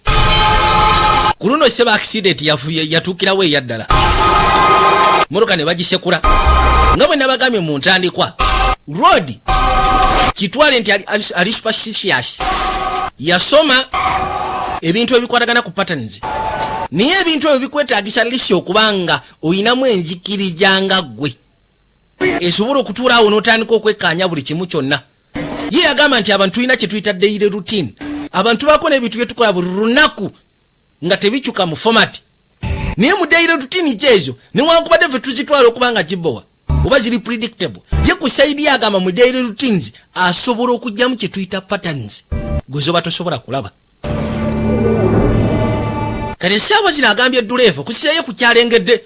Ku luno seba accident yatuukirawo eyaddala. Mmotoka ne bagisekula. Nga bwe nabagambye mu ntandikwa. Road kitwale nti ali superstitious. Yasoma ebintu ebikwatagana ku patterns. Niye ebintu ebyo bikwetaagisa lisho okubanga oyinamu enzikiriza nga ggwe. Esobola okutuula awo n'otandika okwekkaanya buli kimu kyonna. Ye yagamba nti abantu tulina kye tuyita daily routine. Abantu bako n'ebintu bye tukola buli lunaku nga tebikyuka mu format. Naye mu daily routine kyezo newankubadde ffe tuzitwala okubanga gibowa oba ziri predictable. Ye ku saidi yagamba mu daily routines asobola okujjamu kye tuyita patterns gwe zoba tosobola kulaba. Kale essaawa zino agambye duleeva kusiyayo ku kyalengedde.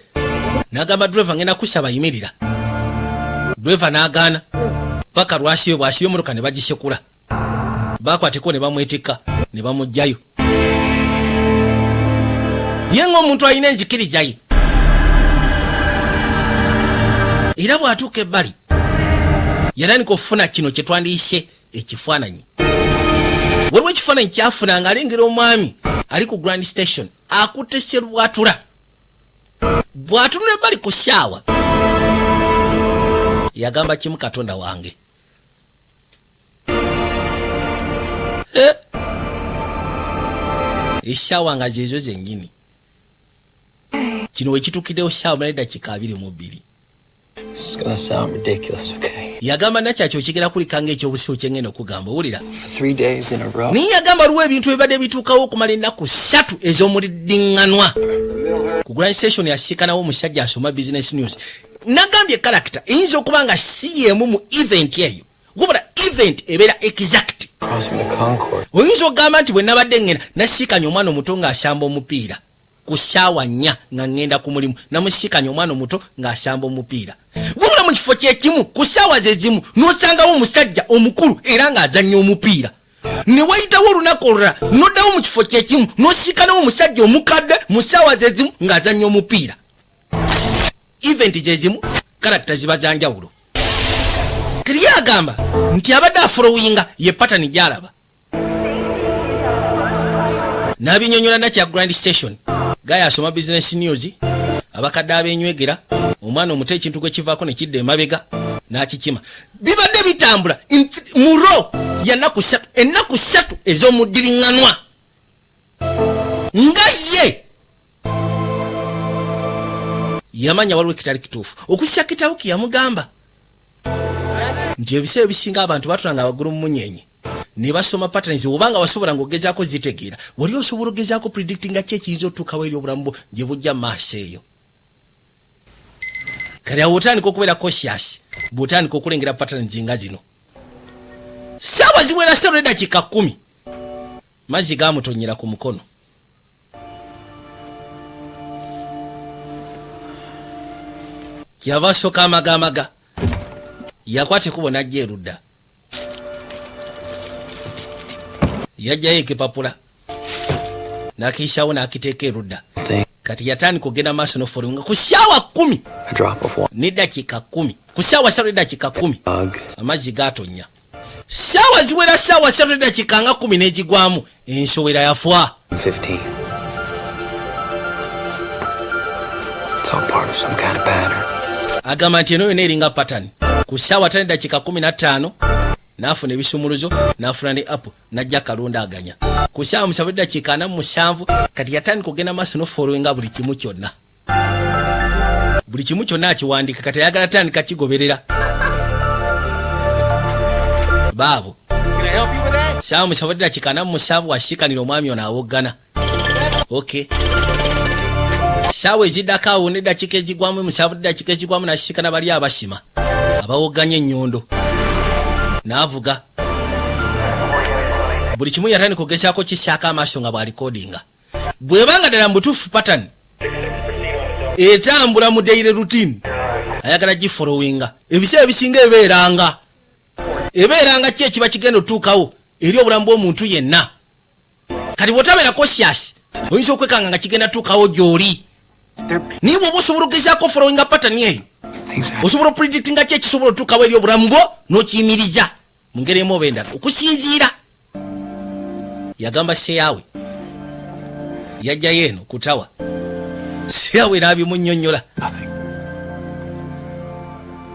N'agamba duleeva ngenda kusaba yimirira. Duleeva n'agaana. Paka lwasibe bwasibe emmotoka ne bagisekula. Bakwateko ne bamwetikka ne bamugjayo. Ye ng'omuntu alina enzikiriza ye. Era bw'atuuka ebbali yatandika okufuna kino kye twandiyise ekifaananyi. Waliwo ekifaananyi kyafuna ng'alengera omwami ali ku Grand Station akutte sserwatula. Bw'atunula ebbali ku ssaawa yagamba kimu Katonda wange. Essaawa nga zezo zennyini. Kino we kituukiddewo ssaawa mala eddakiika 22. This is gonna sound ridiculous, okay? Yagamba nakyakyo kigera kulikanga ekyobusiwo kye ngenda okugamba owulira. For 3 days in a row. Naye yagamba luwa ebintu ebibadde bituukawo okumala ennaku 3 ez'omuliddiŋŋanwa. Ku Grand Station yasiikanawo omusajja asoma Business News. Nagambye character eyinza okuba nga si yeemu mu event eyo. Wabula event ebeera exact. Crossing the Concord. Oyinza okugamba nti bwe nabadde ngenda nasiikanya omwana omuto ng'asamba omupiira. Ku ssaawa 4 nga ngenda ku mulimu namusiikanya omwana omuto ng'asamba omupiira. Wabula mu kifo kyekimu ku ssaawa ze zimu n'osangawo omusajja omukulu era ng'azannya omupiira. Ne wayitawo olunaku olulala n'oddawo mu kifo kyekimu n'osiikanawo omusajja omukadde mu ssaawa ze zimu ng'azannya omupiira. Event gye zimu character ziba za njawulo. kali agamba nti abadde afolowinga ye pattern gyalaba n'abinyonyola nakya Grand Station gaya asoma Business News abakadde abenywegera omwana omuto ekintu gwe kivaako ne kidda emabega n'akikima bibadde bitambula muro ya ennaku 3 ez'omuddiringanwa nga ye yamanya waliwo ekitali kituufu okussa kitawo kiyamugamba nti ebiseera ebisinga abantu batulanga waggulu mu munyenye ne basoma patterns obanga wasobola ng'ogezaako zitegeera wali osobola ogezaako predictinga ki ekiyinza otuukawo eri obulamu gye bujja maaso eyo kale awo otandika okubeera cautious bw'otandika okulengera patterns nga zino ssaawa ziwera 3 dakiika 10 mazzi gaamutonyera ku mukono kyava asooka amagamaga yakwata ekkubo n'ajja erudda yajjayo ekipapula n'akiyisaawo n'akiteeka erudda kati yatandika okugenda maaso n'ofolowinga ku ssaawa 10 n'eddakiika 10 ku ssaawa 3 n'eddakiika 10 amazzi gaatonya ssaawa ziwera ssaawa 3 n'eddakiika nga 10 n'egigwamu ensowera yafwa agamba nti eno yona eringa pattern ku ssaawa 5 n'eddakiika 15 n'afuna ebisumuluzo n'afuna ne apo n'ajja kalondaganya ku ssaawa 7 n'eddakiika 47 kati yatandika okugenda maaso n'ofolowinga buli kimu kyonna akiwandiika kati ayagala tandika kigoberera baabo ssaawa 7 n'eddakiika 47 wasiikanira omwami ono awoggana okay ssaawa eziddako awo n'eddakiika ezigwamu 7 n'eddakiika ezigwamu n'asiikana bali abasima abawogganya ennyondo n'avuga buli kimu yatandika okugezaako kisaako amaaso nga bw'alikodinga bw'ebanga ddala mu butuufu pattern etambula mu daily routine ayagala gifolowinga ebiseera ebisinga ebeeranga ki ekiba kigenda otuukawo eri obulamu bw'omuntu yenna kati bw'otabeera cautious oyinza okwekanga nga kigenda tuukawo gy'oli niye bw'oba osobola okugezaako folowinga pattern eyo osobola opredictinga ki ekisobola otuukawo eri obulamu bwo n'okiyimiriza mu ngeri emu oba endala okusinziira yagamba seyaawe yajjayo eno kutawa seyaawe n'abimunnyonnyola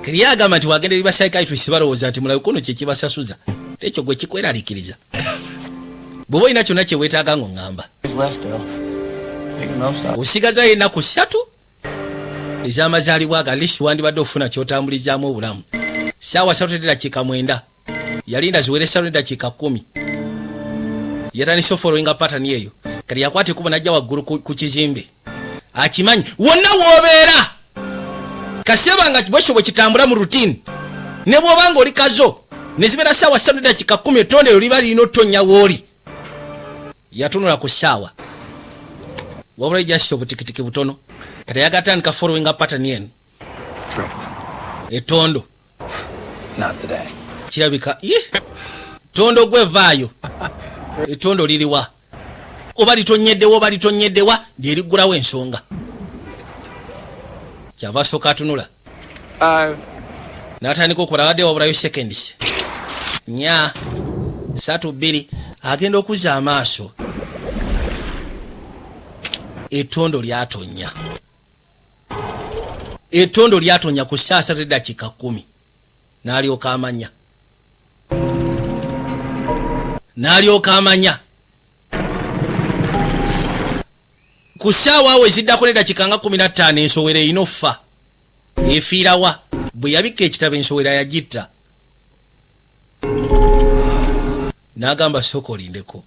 keri yagamba nti wagenda eri basaikiatrist balowooza nti mulabe kuno kyekibasasuza tekyo gwe kikweraliikiriza bw'oba olina kyonna kyeweetaaga ng'oŋŋamba osigazayo ennaku 3 ez'amazaalibwa ga lisi wandibadde ofuna ky'otambulizaamu obulamu ssaawa 3 n'eddakiika 9 yalinda ziwere 3 n'eddakiika 10 yatandise ofolowinga pattern eyo kati yakwata ekkubo n'ajja waggulu ku kizimbe akimanyi wonna w'obeera kaseba nga bwekyo bwe kitambula mu routine ne bw'obanga oli kazo ne zibeera ssaawa 3 n'eddakiika 10 ettonde eryo liba lirina otonya w'oli yatunula ku ssaawa wabula ejjasisa obutikitiki butono kati yagatandika followinga pattern eno etondo kirabika tondo gwevaayo etondo liriwa oba litonyeddewa lyeriggulawo ensonga kyava asooka atunula n'atandika okukola wadde wabulayo seconds 4 3 2 agenda okuzza amaaso etondo lyatonya ku ssaawa 3 n'eddakiika 10 n'alyoka amanya ku ssaawa awo eziddako n'eddakiika nga 15 ensowera erina offa efiirawa bwe yabikka ekitabo ensowera yagitta n'agamba sooka olindeko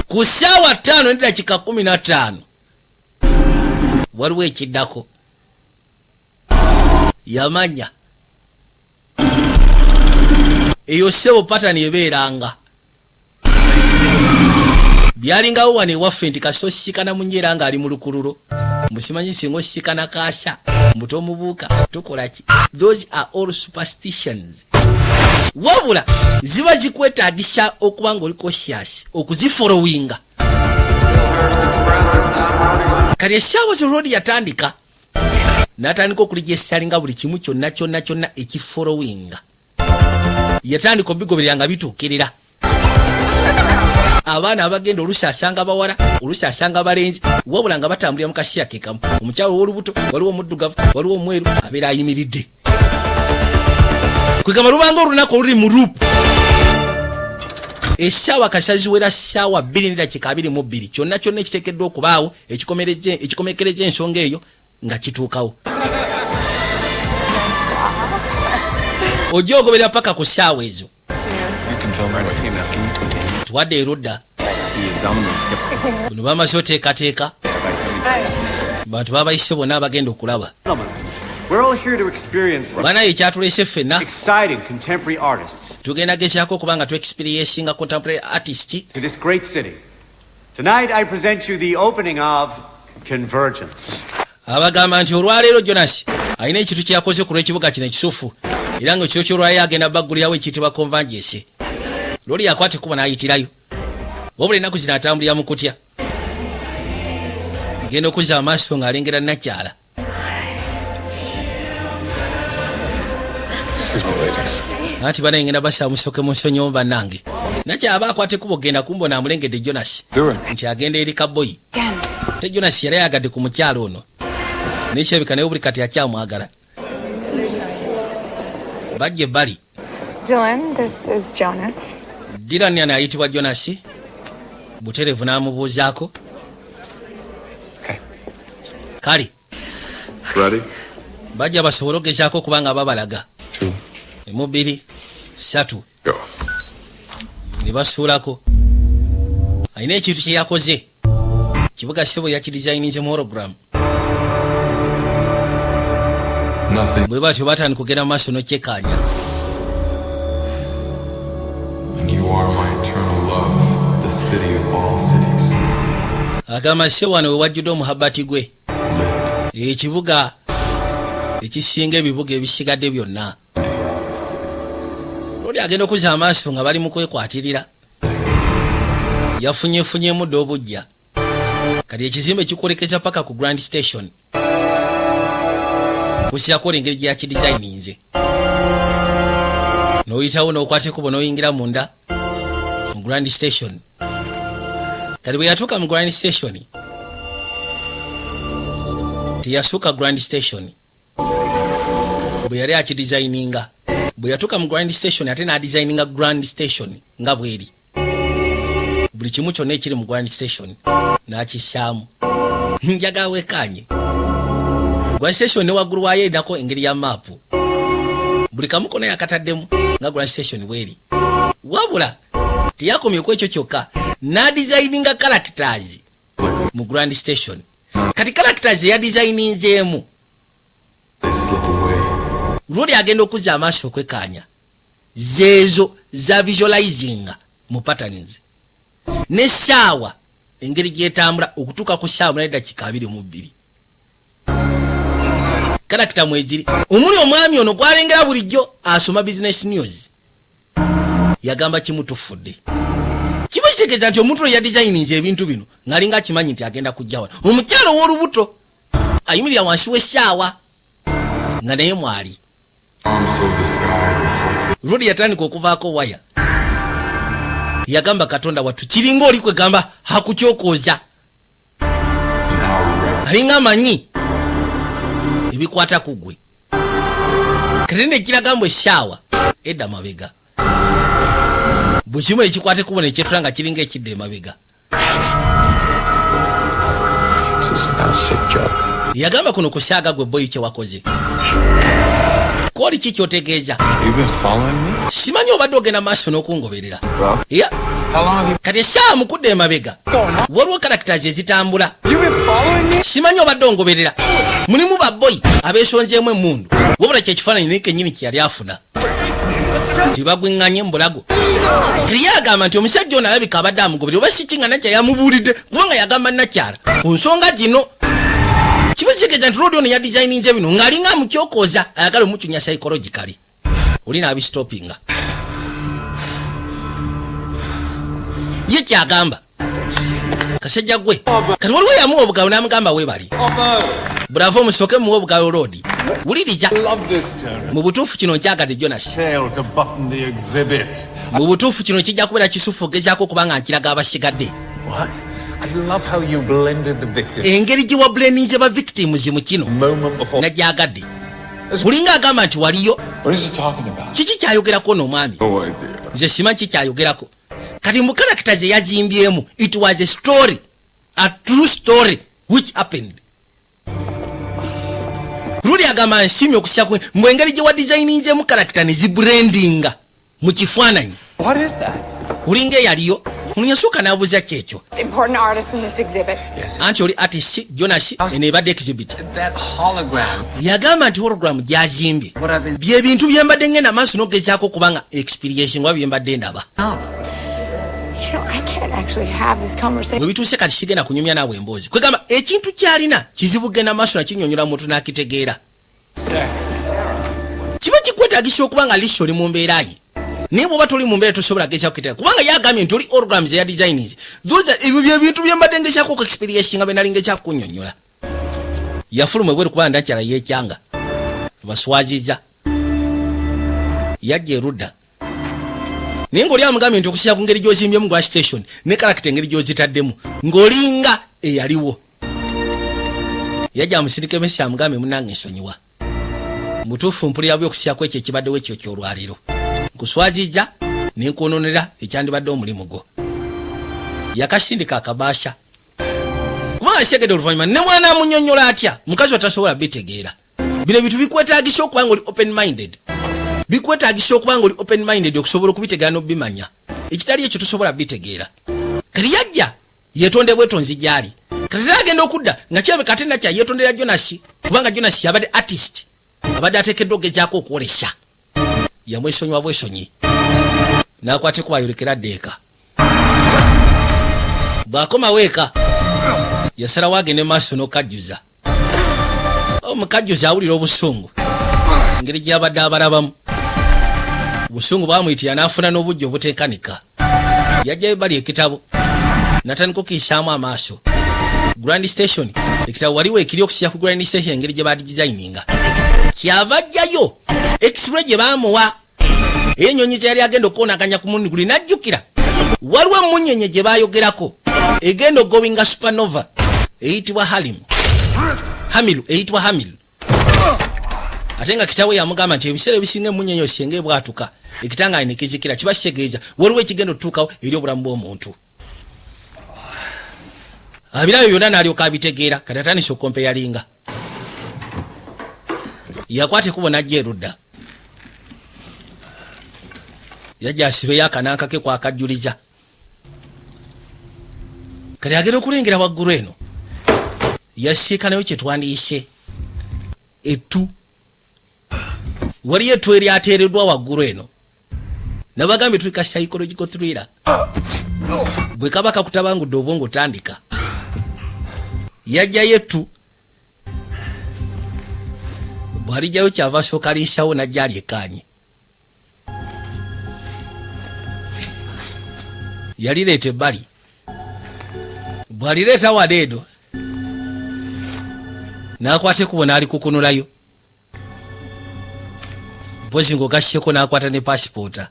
ku ssaawa 5 n'eddakiika 15 waliwo ekiddako yamanya eyo ssebo pattern ebeeranga byalingawo wano ewaffe nti kasi osisiikana mu njeera ng'ali mu lukululo musimanyi singa osisiikana kaasa mbuto omubuuka tukola ki those are all superstitions wabula ziba zikwetaagisa okuba nga oli cautious okuzifolowinga kati essaawa zolwodi yatandika n'atandika okuligestalinga buli kimu kyonna ekifollowinga. Yatandika obigoberera bituukirira. Abaana abagenda olusi asanga bawala, olusi asanga balenzi, wabula nga batambulira mu kasiya ke kamu. Omukyalo w'olubuto, waliwo omuddugavu, waliwo omweru, abeera ayimiridde. Kwegamba lubanga olunaku oluli mu loop. Essaawa kasaziwera ssaawa 2:22 kyonna ekiteekeddwa okubaawo ekikomekereza ensonga eyo nga kituukawo. Ojja ogoberera paka ku ssaawa ezo. Tuwadde erudda. Buno bamaze oteekateeka. Bantu babayise bonna abagenda okulaba. We're all here to experience the exciting contemporary artists to this great city. Tonight I present you the opening of Convergence. Abagamba nti olwaleero Jonas alina ekintu kyakoze ku lw'ekibuga kino ekisufu era nga ekiro ky'olwayo agenda baggulirawo ekiyitibwa Convergence. Loli yakwate kuba n'ayitirayo. Wabula ennaku zino atambulira mu kutya. Genda okuzza amaaso ng'alengera Nakyala. Ati bana ngenda basa musoke musonyo banange. Nakyaba akwate kubo genda kumbona amulengedde Jonas. Nti agenda eri Kaboyi. Te Jonas yali agadde ku mukyalo ono. N'ekirabika naye buli kati akyamwagala. Bajje bali. Dylan, this is Jonas. Dylan yana ayitibwa Jonas. Buterevu n'amubuuzaako. Okay. Kali. Ready? Bajja basobole okugezaako kubanga babalaga. 2, 2, 3. Go. Ne basuulako. Alina ekintu kye yakoze. Kibuga Ssebo yakidesigninze mu hologram. Nothing. Bwe batyo batandika kugenda mu maaso n'okyekkaanya. And you are my eternal love, the city of all cities. Agamba Ssebo wano we wajjudde omuhabbati gwe. Ekibuga ekisinga ebibuga ebisigadde byonna. Loli agenda okuzza amaaso nga bali mu kwekwatirira. Yafunyefunyemu dde obujja. Kati ekizimbe kikolekeza paka ku Grand Station. Kusyako engeri gye yakidesigninze. N'oyitawo n'okwata ekkubo n'oyingira munda mu Grand Station. Kati bwe yatuuka mu Grand Station teyasuuka Grand Station bwe yali akidesigninga. Bwe yatuuka mu Grand Station ate n'adesigninga Grand Station nga bweri. Buli kimu kyonna ekiri mu Grand Station n'akissaamu. Njaga wekanye. Grand Station ne waggulu waayo erako engeri ya maapu. Buli kamu konna yakataddemu nga Grand Station bweri. Wabula teyakomye ku ekyo kyokka n'adesigninga characters mu Grand Station. Kati characters yadesigninzeemu Lodi agenda okuzza amaaso okwekkaanya. Zeezo za visualizing mu patterns. N'essaawa engeri gyetambula okutuuka ku ssaawa na dakika 22. Character mweziri. Omuli omwami ono gwalengera bulijjo asoma business news. Yagamba kimutufudde. Kibitegeeza nti omuntu ya designinze ebintu bino ngalinga akimanyi nti agenda kujja wano. Omukyalo w'olubuto ayimirira wansi w'essaawa nga naye mwali. Rudi yatandika okuvaako waya. Yagamba Katonda watu kiringa oli kwegamba hakukyokoza. Alinga amanyi ebikwata kugwe. Katende kiragambwe essaawa edda mabega. Bukimu ekikwate kubona ekyetulanga kiringa ekidde emabega. Yagamba kuno kusaaga gwe boyi kye wakoze. Koli kikyotegeeza. Simanyi obadde ogenda maaso n'okungoberera. Yeah. Kati essaawa mukudde emabega. Waliwo characters ezitambula. Simanyi obadde ongoberera. Mulimu babboyi abeesonzeemu emmundu. Wabula kyekifaananyi naye kennyini kye yali afuna. Tibagwinganye mbulago. Kiri yagamba nti omusajja ono alabika abadde amugoberera oba sikinga Nakyala yamubuulidde kubanga yagamba Nakyala ku nsonga zino. Kibuzikeza nti Lodi ono ya designinze bino ng'alinga mukyokoza ayagala omucunya psychologically. Olina abistopinga. Ye kyagamba. kasajja gwe kati waliwo yamuwa obugalo n'amugamba weebali bravo musooke muwa obugalo road wuliriza mu butuufu kino nkyagadde Jonas mu butuufu kino kijja kubeera kisufu ogezaako okubanga nkiraga abasigadde engeri gye wabuleninze ba victims mu kino nagyagadde kulinga agamba nti waliyo kiki kyayogerako n'omwami nze sima kikyayogerako kati mu character ze yazimbyemu it was a story, a true story which happened. Rudi agamba nsimye okussa kwe mu engeri gye wa designinze mu character ne zibrandinga mu kifaananyi. What is that? Kulinga yaliyo munyasuka n'abuza kyekyo. Important artist in this exhibit. Yes. Anti oli artist Jonas enebadde exhibit. That hologram. Yagamba nti hologram gyazimbye. Bye bintu byembadde ngenda maaso n'ogezaako kubanga experience nga byembadde ndaba. You know, I can't actually have this conversation. Bwe bituuse kati sigenda kunyumya naawe emboozi. Kwegamba ekintu kyalina kizibu genda maaso nakinyonyola muntu n'akitegeera. Kiba kikwetaagisa okuba nga lisho oli mu mbeera ye. Naye bw'oba toli mu mbeera tosobola gezaako kukitegeera. Kubanga yagambye nti oli holograms eya designs. Ebyo bye bintu byembadde ngezaako ku experience nga bwe nali ngezaako kunnyonnyola. Yafuluma ebweru kuba ndakyala yeekyanga. Baswaziza. Yajja erudda. Naye ng'oli amugambye nti okusinziira ku ngeri gy'ozimbyemu Glass Station ne character engeri gy'ozitaddemu ng'olinga eyaliwo. Yajja amusindika emesi amugambye munnange nsonyiwa. Mutuufu mpulira by'okusinziira ekyo ekibaddewo ekyo ky'olwaliro. Nkuswazijja ne nkoononera ekyandibadde omulimu gwo. Yakasindika akabaasha. Kubanga asegedde oluvannyuma ne bw'anaamunnyonnyola atya mukazi watasobola bitegeera. Bino bintu bikwetaagisa okuba ng'oli open minded. Bikwetaagisa okuba ng'oli open minded okusobola okubitegeera n'obimanya. Ekitali ekyo tosobola bitegeera. Kati yajja yeetonde bwetonzi gy'ali. Kati agenda okudda nga kirabe kati nakya yeetondera Jonas kubanga Jonas yabadde artist. Abadde ateekeddwa ogezaako okwolesa. Yamwesonyiwa bwesonyi. N'akwate kuba ayolekera ddeeka. Bw'akoma weeka yasalawo agende maaso n'okajjuza. Omukajjuza awulira obusungu. Engeri gy'abadde abalabamu. Busungu bwamuyitira n'afuna n'obujja obuteekanika. Yajjayo bali ekitabo. Natandika okuyisaamu amaaso. Grand Station. Ekitabo waliwo ekiri okusiya ku Grand Station engeri gye baadigizayininga. Kyava ajjayo. X-ray gye baamuwa. Ennyonyi ze yali agenda okukoonaganya ku mundi guli n'ajjukira. Waliwo emmunyenye gye baayogerako. Egenda ogowinga supernova. Eyitibwa Hamilu eyitibwa Hamilu. Ate nga kitabo yamugamba nti ebiseera ebisinga emmunyenye osinga ebwatuka. Ekitanga ne kizikira kiba kitegeeza waliwo ekigenda otutuukawo eri obulamu bw'omuntu. Abirayo byonna n'alyoka abitegeera kati atandise okompeyalinga. Yakwate kubo n'ajja erudda. Yajja asibeyo akananka ke kwakajjuliza. Kati agenda okulengera waggulu eno. Yasiikanayo kye twandiise. Ettu. Waliyo ettu eryateereddwa waggulu eno. Nabagambye tulika psychological thriller. Bwe kaba kakutabangudde obwongo tandika. Yajjayo ettu. Bwalijjayo kyava asooka aliisawo n'ajja alyekkaanye. Yalireeta ebbali. Bwalireeta wadeedo. N'akwate kubo n'alikukunulayo. Mpozi ng'ogasseko n'akwata ne paasipoota.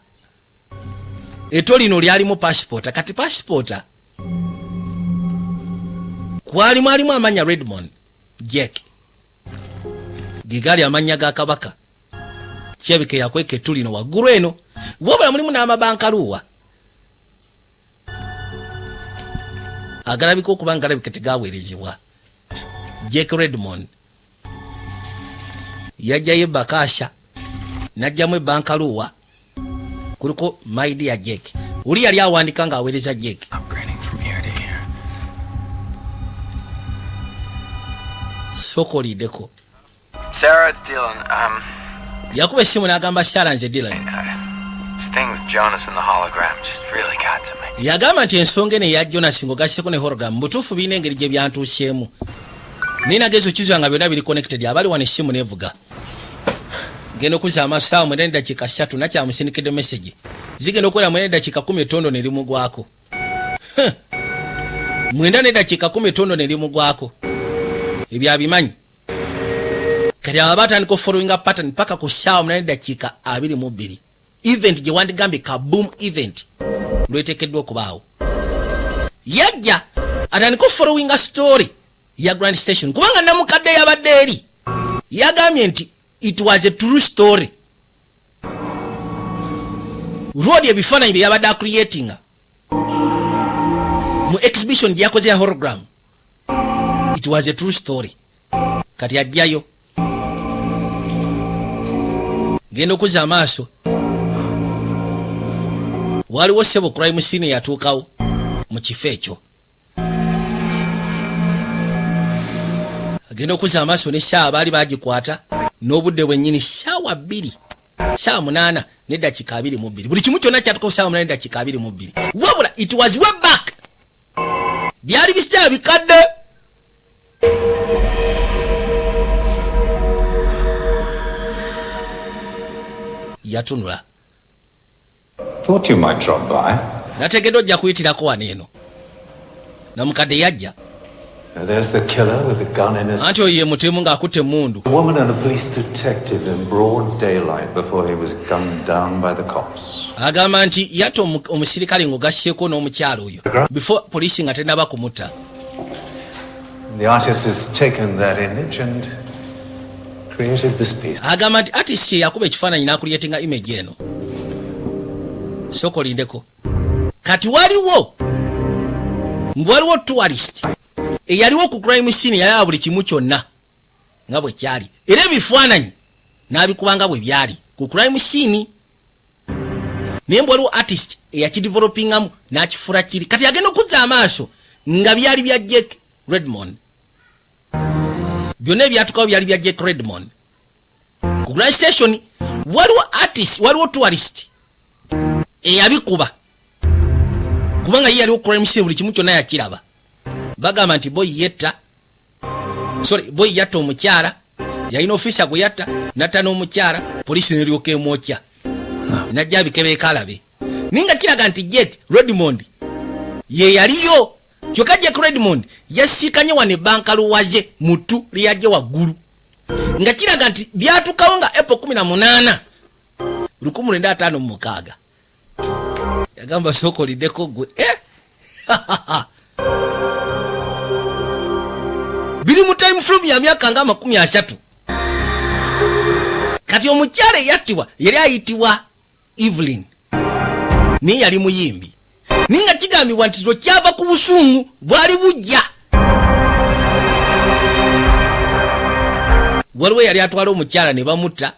Etto lino lyalimu paasipoota. Kati paasipoota alimu amanya Redmond Jack. Gigali amanya ga kabaka. Kyebike yakweka ettu lino waggulu eno. Wabula mulimu n'amabankaluwa. Agalabika okuba ngalabika tegaweerezebwa. Jack Redmond yajjayo bakasha najjamu ebbankaluwa kuliko my dear Jack. Uli yali awandika nga aweereza Jack. Sokoliddeko. Sarah, it's Dylan. Yakuba essimu n'agamba Sarah nze Dylan. This thing with Jonas and the hologram just really got to me. Yagamba nti ensonga eno eya Jonas ng'ogasseko ne hologram butuufu birina engeri gye byantuuseemu. Nina gezo kizo nga byonna biri connected abali wano essimu nevuga. Ngeno kuza amasawa mwenda dakika 3 nakya musindikide message. Zigenda okwera mwenda dakika 10 tondo ne limugwako. mwenda ne dakiika 10 ne limugwako ebyo abimanyi kati abatandika following pattern paka ku ssaawa 8 dakiika 22 event gye wandigambye kaboom event lwetekeddwa okubaawo yajja atandika following a story ya Grand Station kubanga namukadde yabadde eri yagambye nti it was a true story road ebifaananyi bye yabadde creating mu exhibition gye yakoze ya hologram it was a true story kati ajjayo genda okuza amaaso waliwo sebo crime scene yatuukawo mu kifo ekyo agenda okuza amaaso n'essaawa baali bagikwata n'obudde bwennyini ssaawa 2 ssaawa 8 ne dakiika 22 buli kimu kyonna kyatuukawo ssaawa 8 ne dakiika 22 wabula it was way back byali biseera bikadde yatunula Thought you might drop by. nategedde ojja kuyitirako wano eno namukadde yajja There's the killer with the gun in his anti oyo ye mutemu ng'akutte emmundu A woman and a police detective in broad daylight before he was gunned down by the cops. agamba nti yatta omusirikale ng'ogasseeko n'omukyalo oyo before poliisi nga tennaba kumutta The artist has taken that image and created this piece. agamba nti artist yakuba ekifaananyi n'akuliyetinga image eno sokolindeko kati waliwo tourist eyaliwo ku crime scene yalaba buli kimu kyonna nga bwe kyali era ebifaananyi n'abikubanga bwe byali ku crime scene naye waliwo artist eyakidevelopingamu n'akifura kiri kati agenda okuzza amaaso nga byali bya Jack Redmond byonna ebyatukawo byali bya Jack Redmond ku Grand Station waliwo tourist eyabikuba kubanga ye yaliwo crime scene buli kimu kyonna yakiraba bagamba nti boy yatta omukyala yalina ofisa gwe yatta natta n'omukyala poliisi neryoka emwokya najja abikebeeko alabe naye nga kiraga nti Jack Redmond ye yaliyo kyokka Jack Redmond yasiikanye wano ebbanka luwaze mutu lyajje waggulu nga kiraga nti byatukawo nga April 18 1956 yagamba sookoliddeko gwe biri mu time frame ya myaka nga 30 kati omukyala eyattibwa yali ayitibwa Evelyn naye yali muyimbi naye nga kigambibwa nti kyava ku busungu bwali bujja waliwo yali atwala omukyala ne bamutta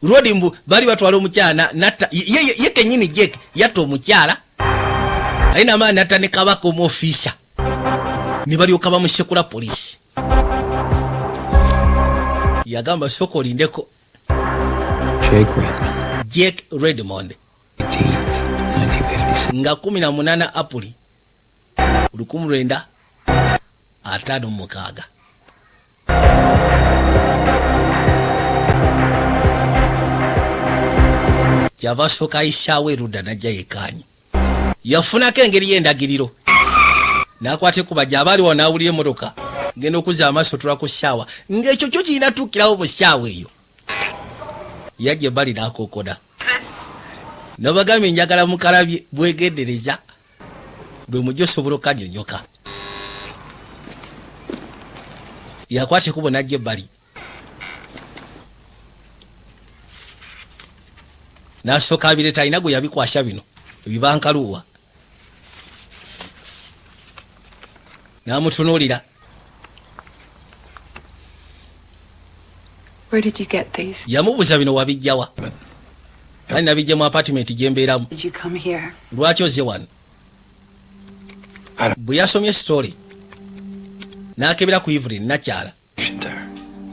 rodimbu bali batwala omukyala natta ye kenyini Jack yatta omukyala alina amaani natta ne kabaka omuofiisa ne balyoka bamusekula poliisi yagamba sokolindeko Jack Redmond 1956 nga 18 April 1956 kyava soka ayisaawo erudda najja yekanyi yafunako engeri y'endagiriro nakwate kuba gy'abaali wanaawulira emmotoka ngenda okuzza amaaso tula ku ssaawa ng'ekyo kyo kirina tuukirawo mu ssaawa eyo yajja ebbali n'akookoda nabagambye njagala mukalabye bwegendereza bwe mujja osobola okanyonyoka yakwate kubo najja ebbali n'asooka abireta alina gwe yabikwasya bino ebibankaluwa n'amutunuulira Where did you get these? yamubuuza bino wabijjawa kale nabijja mu apartment gye mbeeramu Did you come here? lwaki ozze wano bwe yasomye story n'akebera ku Evelyn nakyala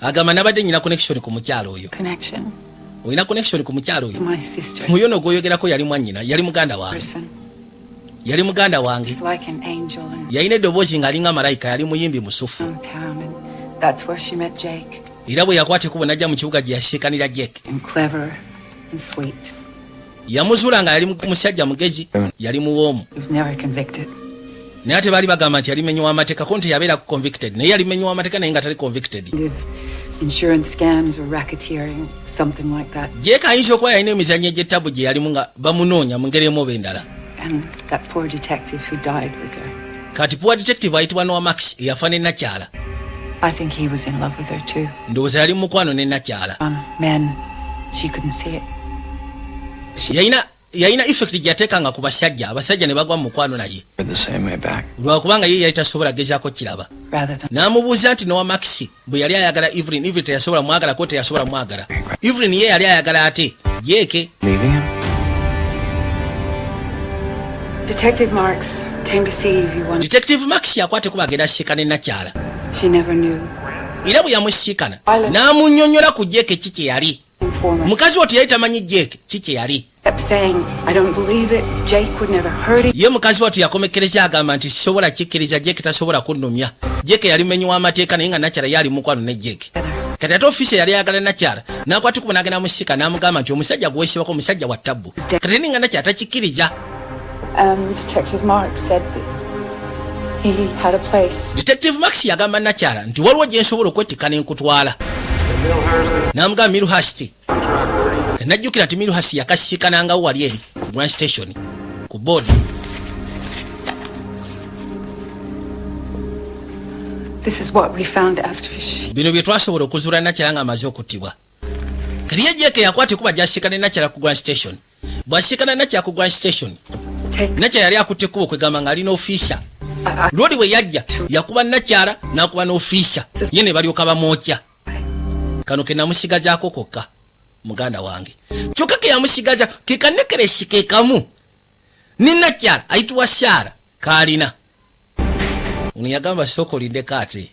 agamba nabadde nyina connection ku mukyala oyo Connection. olina connection ku mukyala It's oyo my sister. muyono gwoyogerako yali mwannyina yali muganda wange Person. yali muganda wange It's like an angel in yalina eddoboozi ng'alinga malayika yali muyimbi musufu town, and that's where she met Jake. era bwe yakwata ekubo najja mu kibuga gye yasiikanira Jack And clever and sweet. yamuzuula nga yali musajja mugezi yali muwoomu He was never convicted. naye ate baali bagamba nti yalimenywa amateeka konti yabeera convicted naye yalimenywa amateeka naye nga tali convicted. Insurance scams or racketeering, something like that. Jake ayinza okuba yalina emizannyo egy'ettabu gye yalimu nga bamunoonya mu ngeri emu oba endala. And that poor detective who died with her. Kati poor detective ayitibwa Noah Max eyafa ne Nakyala. I think he was in love with her too. Ndowooza yali mukwano ne Nakyala. Men, she couldn't see it. Yalina effect gyateekanga ku basajja, abasajja ne bagwa mu mukwano naye. Lwakubanga ye yali tasobola gezaako kiraba. N'amubuuza nti Noah Max bwe yali ayagala Evelyn teyasobola mwagala ko teyasobola mwagala. Evelyn ye yali ayagala ate Jake. Detective Marks came to see if you wanted. Detective Max yakwate kuba agenda asiikana ne Nakyala. She never knew. Era bwe yamusiikana n'amunnyonnyola ku Jake kiki yali. Mukazi wo teyali tamanyi Jake kiki yali. Kept saying, I don't believe it. Jake would never hurt it. Ye mukazi watu yakomekereza agamba nti sisobola kikkiriza Jake tasobola kunnumya. Jake yali menywa amateeka naye nga Nakyala yali mukwano ne Jake. Kati ate ofisi yali ayagala Nakyala n'akwata kuba n'agenda musika n'amugamba nti omusajja gw'osiibako omusajja wa ttabbu. Kati ninga Nakyala takikkiriza. Detective Marks said that he had a place. Detective Max yagamba Nakyala nti waliwo gye nsobola okwettika ne nkutwala. N'amugamba Milhurst. Najjukira nti Milhurst yakasiikanangawo wali eri ku Grand Station ku board. This is what we found after she... Bino bye twasobola okuzuula Nakyala nga amaze okuttibwa. Kati ye Jake yakwate kuba gyasiikana Nakyala ku Grand Station. Bw'asiikana Nakyala ku Grand Station, Nakyala yali akutte ekkubo kwegamba ng'alina ofiisa. Lwoli bwe yajja yakuba Nakyala n'akuba n'ofiisa ye ne balyoka bamwokya. Kano ke namusigazaako kokka muganda wange. Kyokka ke yamusigaza ke kannekeresi ke kamu. Ni Nakyala ayitibwa Sarah kaalina. Ono yagamba sooka olindeko ate.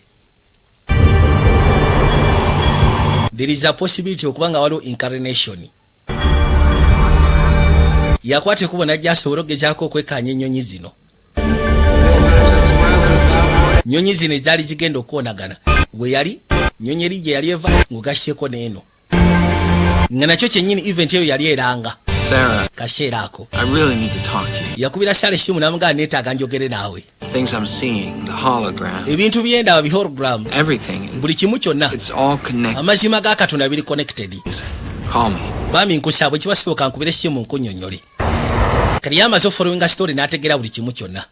There is a possibility okubanga waliwo incarnation. Yakwate kuba najja asobola okugezaako okwekkaanya ennyonyi zino. Nnyonyi zino ezaali zigenda okuwonagana. Bwe yali nnyonyi eri gye yali eva ng'ogasyeko n'eno. Nga nakyo kyennyini event eyo yali eranga. Sarah, kaseera ako. I really need to talk to you. Yakubira Sarah essimu n'amugamba neetaaga njogere naawe. Things I'm seeing, the hologram. Ebintu byendaba bi hologram. Everything. Buli kimu kyonna. It's all connected. Amazima ga Katonda biri connected. Call me. Bami nkusaba bwe kibasooka nkubira essimu nkunnyonnyole. Kati yamaze following story n'ategeera buli kimu kyonna.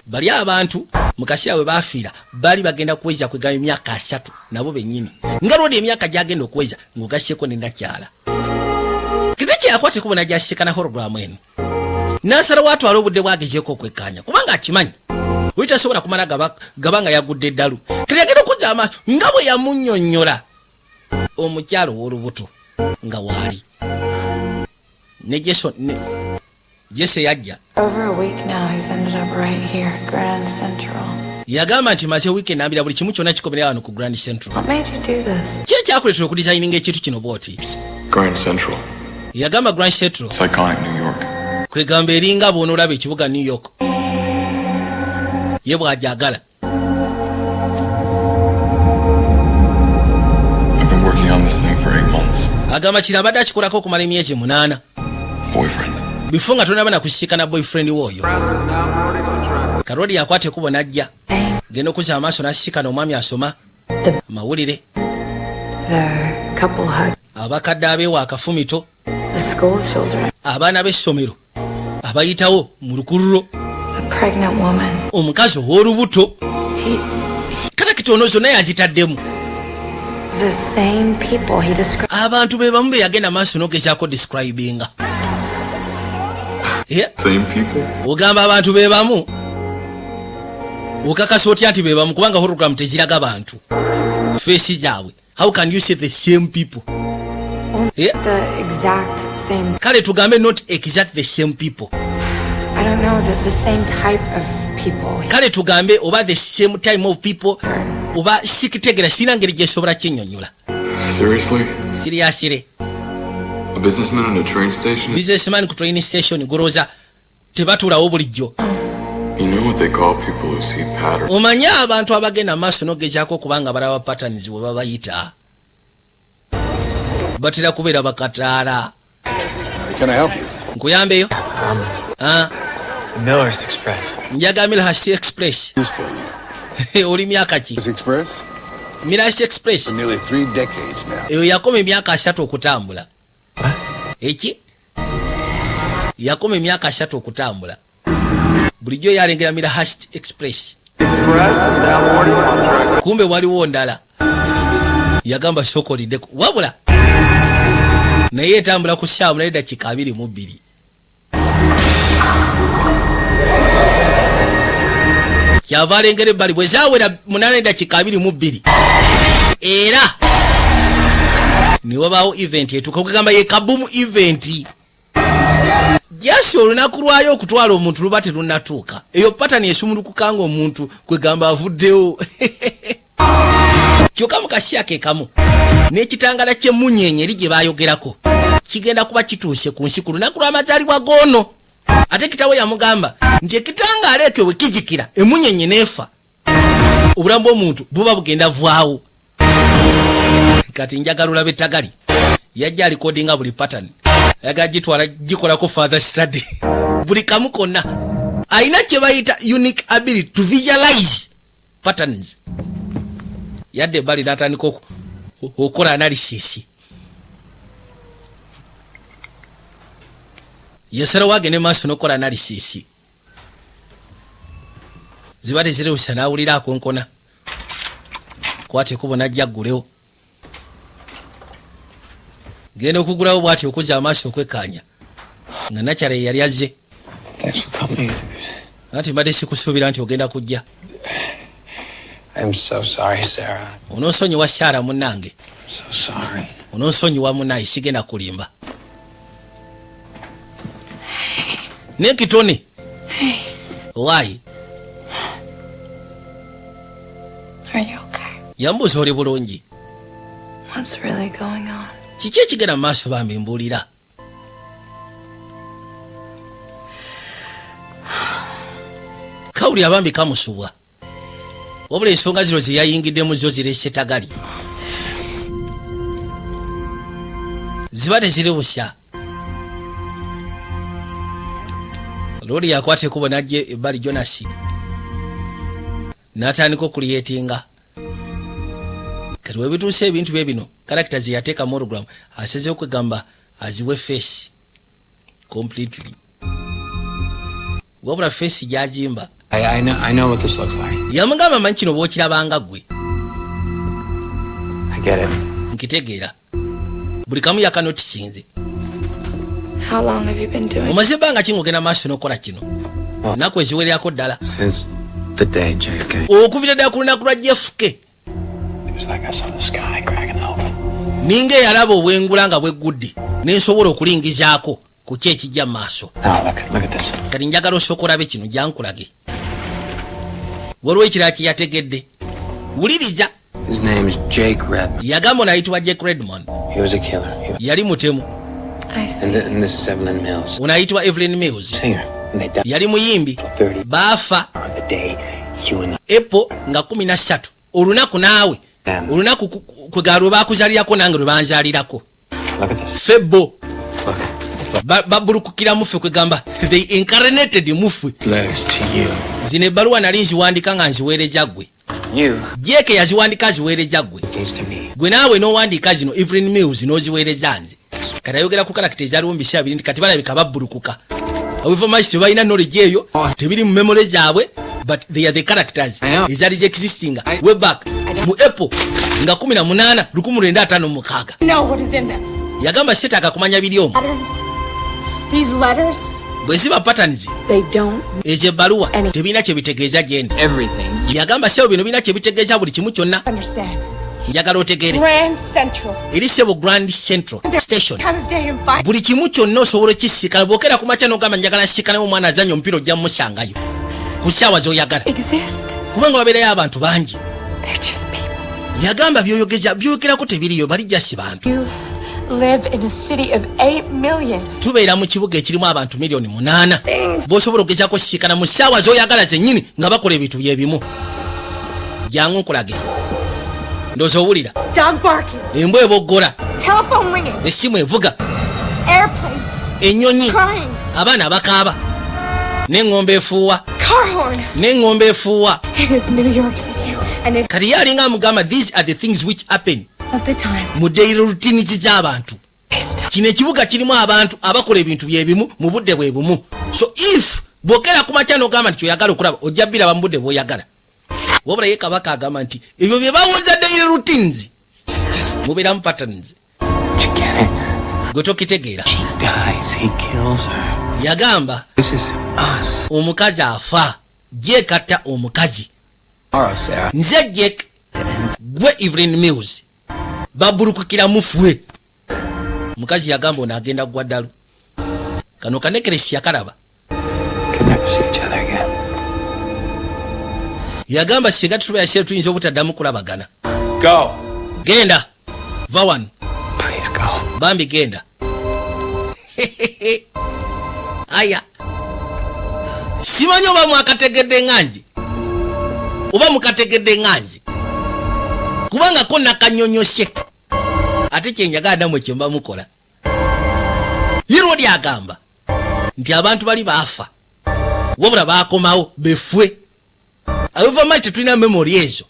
Bali abantu mu kaseera we baafiira bali bagenda kuweza kwegama emyaka 3 nabo bennyini. Nga lwodi emyaka gyagenda okuweza ng'ogasyeko ne Nakyala. Kiti yakwate kubona gyasiikana hologram eno. N'asalawo atwala obudde bwagezeeko okwekkaanya kubanga akimanyi buli tasobola kumala gabanga yagudde eddalu. Kati yagenda okuzza amaaso nga bwe yamunnyonnyola omukyalo w'olubuto nga waali. Ne Jesse yajja. Over a week now, he's ended up right here at Grand Central. Yagamba nti maze weekend ambira buli kimu kyonna kikomera wano ku Grand Central. What made you do this? Kye kyakuleetera okudesigninga ekintu kino bw'oti? Grand Central. Yagamba Grand Central. It's iconic New York. Kwegamba eringa bw'onoolaba ekibuga New York. Ye bw'ajagala. I've been working on this thing for 8 months. Agamba kino abadde akikolako okumala emyezi 8. Boyfriend. Before nga tonaba na kusiikana boyfriend w'oyo. Karodi yakwate kubo najja. Genda okuzza amaaso n'asiikana omwami asoma amawulire. Abakadde abeewa akafumito. Abaana b'essomero abayitawo mu lukuluro. Omukazi ow'olubuto. Karakitono zonna yazitaddemu. Abantu be bamu be yagenda maaso n'ogezaako describinga. Yeah. Same people. Ogamba abantu be bamu. Okakasa otya nti be bamu kubanga hologram teziraga abantu. Face zaabwe. How can you say the same people? Yeah. The exact same. Kale tugambe not exact the same people. I don't know the same type of people. Kale tugambe oba the same type of people. Oba sikitegera sina ngeri gye sobola kinnyonnyola. Seriously? Seriously. A businessman at a train station? Businessman ku train station goroza tebatulawo bulijjo. You know what they call people who see patterns? Omanya abantu abagenda maaso n'ogezaako kubanga balaba patterns bwe babayita. Batera kubeera bakataala. Can I help you? Nkuyambeyo? Miller's Express. Njaga Millhurst Express. Oli myaka ki? Express? Millhurst Express. For nearly 3 decades now. Eyo yakoma emyaka 3 okutambula. Eki? Yakoma emyaka 3 okutambula. Bulijjo yalengera Millhurst Express. Kumbe waliwo ndala. Yagamba sokoliddeko. Wabula. Naye etambula ku ssaawa munane dakika 22. Kyava alengera ebbali bwe zaawera 8 dakika 22. Era ne wabaawo event etuuka kugamba ye kabumu event. Jasi olunaku lwayo okutwala omuntu luba terunnatuuka. Eyo patani esumulukukanga omuntu kwegamba avuddewo. Kyokka mu kaseera ke kamu n'ekitangala ky'emmunyenye eri gye baayogerako kigenda kuba kituuse ku nsi ku lunaku lw'amazaalibwa goono. Ate kitaawe yamugamba nti ekitangaala ekyo bwe kijikira emmunyenye n'efa obulamu bw'omuntu buba bugenda vaawo. Kati njagala olabe ettagali yajja alikodinga buli pattern yaga gitwala gikolako further study. Buli kamu konna ayina kye bayita unique ability to visualize patterns. Yadde bali natandika okola analysis. Yesera wagene maaso n'okola analysis. Zibade zire usana awulira akonkona. Kwate kubona jaggulewo. Genda okugulawo bwati okuza amaaso okwekkaanya. Nga nakyala yali azze. Thanks for coming. Ati mbadde sikusuubira nti ogenda kujja. I'm so sorry, Sarah. Onoosonyiwa Sarah munnange. So sorry. Onoosonyiwa munnaye sigenda kulimba. Nekitone. Hey. Why? Are you okay? Yambuza oli bulungi. What's really going on? Kiki ekigenda mu maaso bambi mbuulira? Kawuli abambi kamusubwa. Wabula ensonga zino ze yayingiddemu zo zirese tagali. Zibadde ziri busya. Lori yakwate kubo najje ebbali Jonasi. N'atandika okuliyetinga. Kati webituuse ebintu bye bino character ze yateeka monogram aseze okwegamba aziwe face completely. Wabula face gyajimba. I know what this looks like. Yamugamba manyi kino bw'okirabanga gwe. I get it. Nkitegeera. Buli kamu yakanotisinze. How long have you been doing? Omaze ebbanga ki ng'ogenda maaso n'okola kino? Nnaku eziwererako ddala. Since the day JFK. Okuvira ddala ku lunaku lwa JFK. It was like I saw the sky cracking open. Ninga eyalaba obwengula nga bweggudde n'ensobola okulingizaako ku ki ekijja mu maaso. Look at this. Kati njagala osooka olabe kino gyankulage. Waliwo ekirala kye yategedde. Wuliriza. His name is Jake Redmond. Yagamba n'ayitibwa Jake Redmond. He was a killer. Yali mutemu. And this is Evelyn Mills. Unaitwa Evelyn Mills. Singer. And they died. Yali muyimbi. Baafa. The day you and Epo nga 13. Olunaku naawe. Olunaku kwegalwe baakuzaalirako nange lwe banzaalirako. Look at this. Febbo. Look. Babulukukira mufe kwegamba. They incarnated mufe. Letters to you. Zino ebbaluwa nali nziwandika nga nziweereza ggwe. You. Jeke yaziwandika ziweereza ggwe. Gwe naawe n'owandiika zino Evelyn Mills n'oziweereza nze. Kati ayogera ku karakita ezaaliwo mu biseera biri kati balabika babbulukuka. However much tebalina knowledge eyo tebiri mu memory zaabwe but they are the characters ezaali existing way back mu April nga 18 1956. No, what is in them? Yagamba sitaaka kumanya biri omwo. These letters? Bwe ziba patterns. They don't. Ezo ebbaluwa tebirina kye bitegeeza gyendi. Everything. Yagamba sebo bino birina kye bitegeeza buli kimu kyonna. Understand. Njagala otegeere. Grand Central. Eri sebo Grand Central Station. Kind of day and fight. Buli kimu kyonna osobola okkisikala bw'okera ku makya n'ogamba njagala nsikane omwana azannya omupiira ojja mmusangayo ku ssaawa z'oyagala. Kubanga wabeerayo abantu bangi. Yagamba by'oyogeza byogerako tebiriyo bali jasi bantu. Live in a city of 8 million. Tubeera mu kibuga ekirimu abantu miliyoni 8. Bw'osobola okugezaako sisikana mu ssaawa z'oyagala zennyini nga bakola ebintu byebimu. Jangu nkulage. Ndowooza owulira. Dog barking. Embwa eboggola. Telephone ringing. Essimu evuga. Airplane. Ennyonyi. Crying. Abaana abakaaba. n'engombe efuuwa Car horn. n'engombe efuuwa It is New York City, and it kati ye alinga amugamba these are the things which happen of the time. mu daily routine z'abantu. Kino ekibuga kirimu abantu abakola ebintu byebimu mu budde bwe bumu. So if bwokera ku makya n'ogamba nti kyoyagala okulaba ojja biraba mu budde bw'oyagala. Wabula ye Kabaka agamba nti ebyo bye bawuza daily routines mubeeramu patterns. Gwe tokitegeera. Yagamba omukazi afa gyekatta omukazi. Nze Jack gwe Evelyn Mills babulukukira mufwe. Mukazi yagamba ono agenda gwa ddalu. Kano kanekeresi yakalaba. Yagamba singa tutubeera sire tuyinza obutaddamu kulabagana. Genda va wano. Bambi genda. Aya. Simanyi oba mwakategedde nganji oba mukategedde nganji kubanga ko nakanyonyosye ate kyenjagala namwe kyemba mukola. Yirodi agamba nti abantu bali baafa wabula baakomawo befwe. Avuvama tetulina memory ezo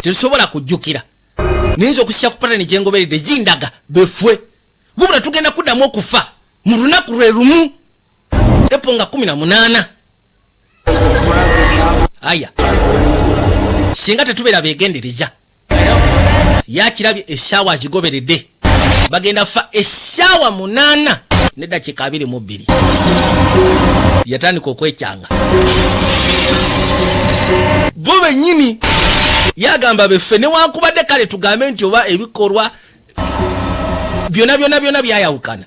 tetusobola kujjukira. Niyinza okusisa ku patani gyengoberedde zindaga befwe wabula tugenda kuddamu okufa mu lunaku lwe lumu. Epo nga 18. Aya. Singa tetubeera beegendereza. Yakirabye essaawa azigoberedde. Bagenda fa essaawa 8 n'eddakiika 22. Yatandika okwekyanga. Bo bennyini yagamba beffe newankubadde kale tugambe nti oba ebikolwa byonna byayawukana.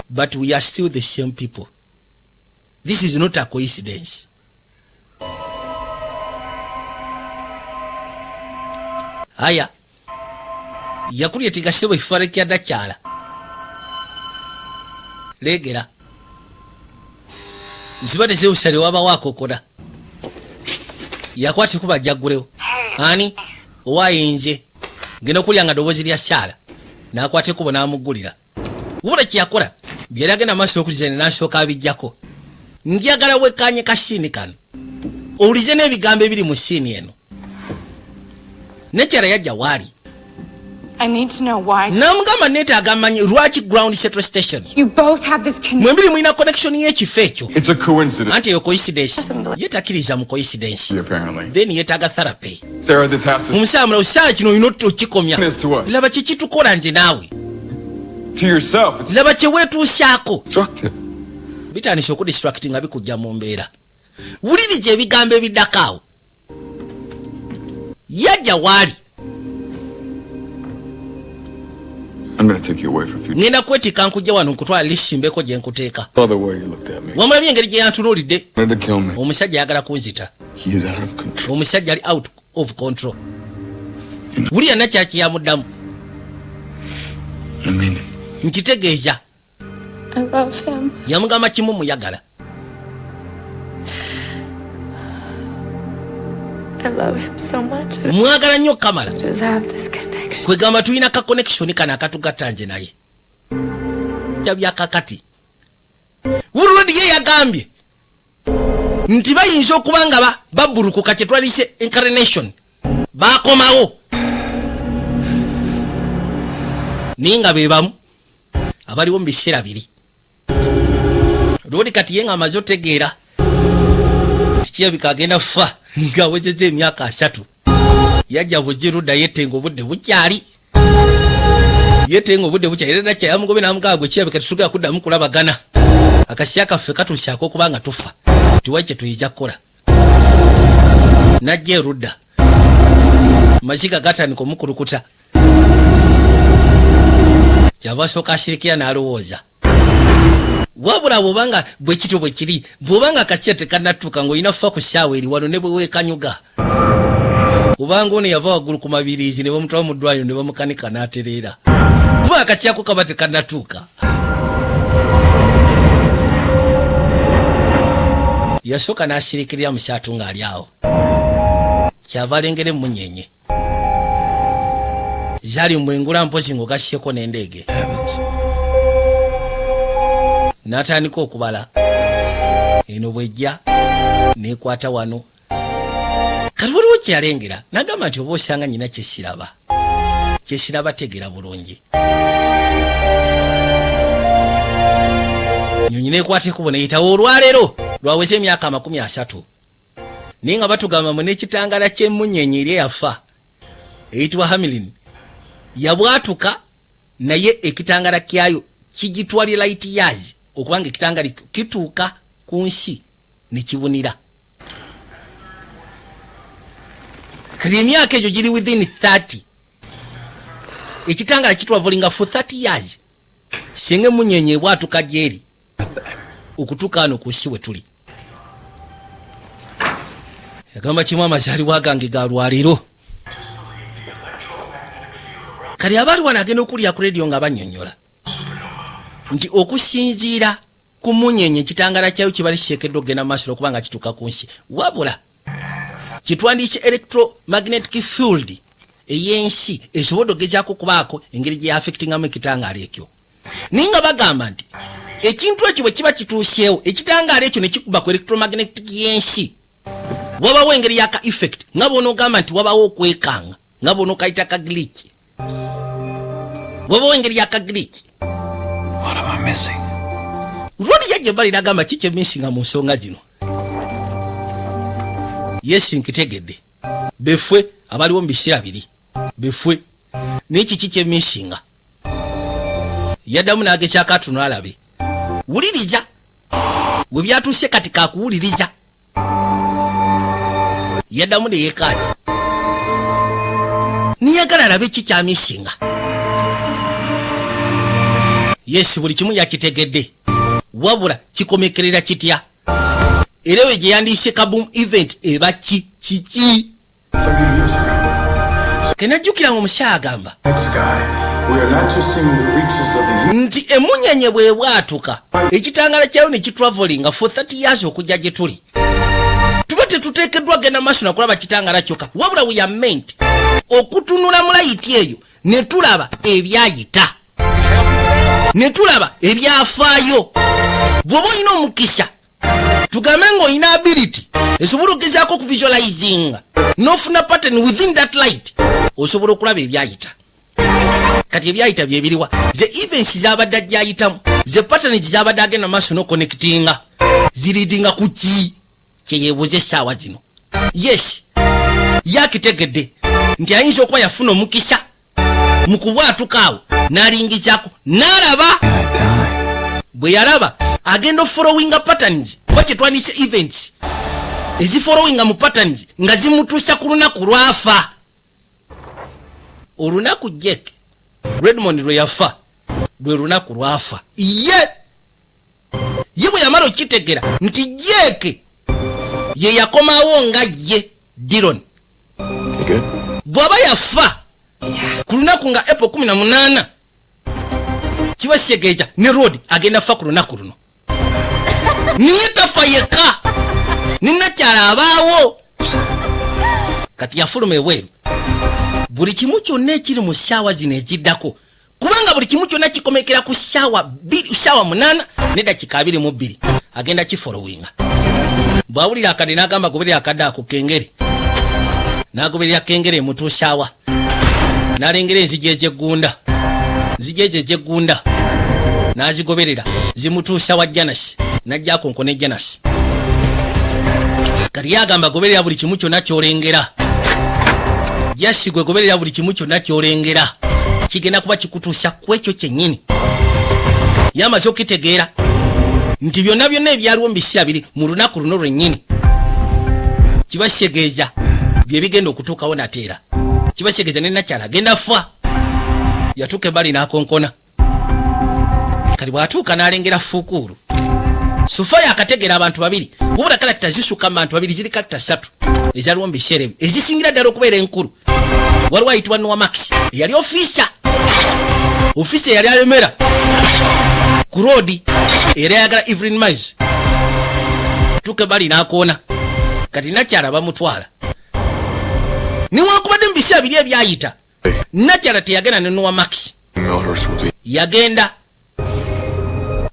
But we are still the same people. This is not a coincidence. Aya. Yakulye tigasebo ifare kya dakyala. Legera. Zibate zeusale waba wako koda. Yakwati kuba jaguleo. Ani owayinje. Ngeno kulya nga dobozi lya shala. Na akwate kubona amugulira. Wura kiyakola. Byeragena maso okuzene nashoka abijjako. Njagala wekanye kashini kano. Owulize n'ebigambo ebiri mu sini eno. Nekyala yajja waali. I need to know why. Namugamba neetaaga amanyi lwaki Ground Central Station. You both have this connection. Mwembiri mulina connection y'ekifo ekyo. It's a coincidence. Anti eyo coincidence. Yetakiriza mu coincidence. Apparently. Then yeetaaga therapy. Sarah, this has to... Omusamula osala kino olina okikomya. Laba kye kitukola nze naawe. To yourself. It's laba kye weetuusaako. destructive. Bitandise okudistract nga bikujja mu mbeera. Wuliriza ebigambo ebiddako awo. Yajja waali. I'm going to take you away for a few days. Ngenda kwetika nkujja wano nkutwala lishimbeko gye nkuteeka. By the way you looked at me. Wamulabye engeri gye yantunuulidde. Wanted to kill me. Omusajja ayagala kunzita. He is out of control. Omusajja ali out of control. Wuli yenna kyaki yamuddamu. I mean it. Nkitegeeza. I love him. Yamugamba kimu muyagala. I love him so much. Mwagala nnyo Kamala. Does have this connection. Kwegamba tulina ka connection kana akatugatta nje naye. Yabyakakati. Wuludi ye yagambye nti bayinza okuba nga babulukuka kye twalise incarnation. Bakomawo. Ninga bebamu. Abaliwo mu biseera biri. Rodi kati yenga amaze otegeera. Kirabika agenda fa nga wezeze emyaka 3. Yajja bujiruda yetenga obudde bukyali. Yetenga obudde bukyali era kya yamugobe namugagwe kirabika tusuga kuddamu kulabagana. Akasya kaffe katusyako kubanga tufa. Tiwache tuyija kola. Najje rudda. Mashiga gatani komukulukuta. Kyava soka ashirikira n'alowooza. Wabula bwobanga bwe kito bwe kiri bwobanga kasyete kanatuka ngo inafa ku syawe eri wano ne bwe wekanyuga. Ubanga ono yava wagulu ku mabirizi ne bamutwala mu ddwaliro ne bamukanika n'atereera. Kuba akasyako kaba tekanatuuka. Yasooka n'asirikirira mu kyatu ng'ali awo. Kyava alengera emmunyenye. Zali mwengula mpozi ng'ogasyeko n'endeege. N'atandika okubala. eno bwejja nekwata wano kati waliwo kyalengera nagamba nti oba osanga nyina kyesiraba tegera bulungi nyonyi nekwata ekubo neyitawo olwaleero lwaweze emyaka 30 naye nga batugamba mu n'ekitangala ky'emunyenye eri yafa eyitibwa Hamilin yabwatuka naye ekitangala kyayo kigitwali light years okubanga ekitangala kituuka ku nsi nekibunira kati emyaka egyo giri within 30 ekitangala kitwavolinga for 30 years senge munyenye bwatuka gyeri okutuuka ano ku nsi we tuli yagamba kimu amazaalibwa gange ga lwaleero kali abaali wano agenda okulya ku radio nga bannyonnyola nti okusinziira ku munyenye ekitangala kyayo kibali kiteekeddwa okugenda mu maaso okubanga kituuka ku nsi wabula kitwandiise electromagnetic field ey'ensi esobodde ogezaako okubaako engeri gye affectingamu ekitangaala ekyo naye nga bagamba nti ekintu ekyo bwe kiba kituuseewo ekitangaala ekyo ne kikuba ku electromagnetic y'ensi wabawo engeri yaka effect nga bw'onoogamba nti wabawo okwekanga nga bw'onookayita ka glitch wabawo engeri yaka glitch lwali yajja ebbali n'agamba kiki emissinga mu nsonga zino yesi nkitegedde befwe abaliwo mu biseera biri befwe naye kiki kyemissinga yaddamu n'agezaako atuno alabe wuliriza we byatuuse kati kakuwuliriza yaddamu ne yeekaanya niyagala alabe kikyamissinga yesi buli kimu yakitegedde wabula kikomekerera kitya era we gye yandiise kaboom event eba kiki kenajjukira nga omusayi agamba nti emunyenye bwe bwatuka ekitangala kyayo ne kitravolinga for 30 years okujja gye tuli tuba tetuteekeddwa genda maaso nakulaba kitangala kyokka wabula we are meant okutunula mu layiti eyo ne tulaba ebyayita ne tulaba ebyafaayo bw'oba olina omukisa tugambe ng'olina ability esobola okugezaako okuvisualizinga n'ofuna pattern within that light osobola okulaba ebyayita kati ebyayita byebiriwa ze events zabadde ajyayitamu ze patterns zabadde agenda maaso n'oconnectinga ziridinga ku ki kyeyeebuuza essaawa zino yes yakitegedde nti ayinza okuba yafuna omukisa mu kubwatuka awo n'alingizaako n'alaba bwe yalaba agenda ofollowinga patterns oba kyetwandise events ezifollowinga mu patterns nga zimutuusa ku lunaku lwafa olunaku Jake Redmond lwe yafa lwe lunaku lwafa ye bwe yamala okitegera nti Jake ye yakomawo nga ye Dillon bw'aba yafa ku lunaku nga April 18 kiba kitegeeza ne Rod agenda fa ku lunaku luno niye tafa yekka ninakyala abaawo kati yafuluma ebweru buli kimu kyonna ekiri mu ssaawa zino eziddako kubanga buli kimu kyonna kikomekera ku ssaawa 8 n'eddakiika 22 agenda kifollowinga bw'awulira akadde n'agamba goberera akadde ako kengere n'agoberera kengere emutuusaawa n'alengera enzigi ez'eggunda n'azigoberera zimutuusa wa Janasi n'ajjako nkone Janasi kati yagamba goberera buli kimu kyonna ky'olengera jasigwe goberera buli kimu kyonna ky'olengera kigenda kuba kikutuusa ku ekyo kyennyini yamaze okitegeera nti byonna ebyaliwo mu biseera biri mu lunaku luno lwennyini kiba kitegeeza bye bigenda okutuukawo nateera kiba kitegeeza ne nakyala agenda fa yatuuka ebbali n'akonkona kati bw'atuuka n'alengera fuukuulu sufaya akategeera abantu babiri wabula kalakita zisuka mu bantu babiri ziri kalakita 3 ezaliwo mu biseera ebyo ezisingira ddala okubeera enkulu waliwo ayitibwa Noah Max eyali ofiisa eyali alemera ku roodi era yagala Evelyn Miles tuuka ebbali n'akoona kati nakyala bamutwala niwankubadde mu biseera biri ebyayita nakyala teyagenda ne Noah Max yagenda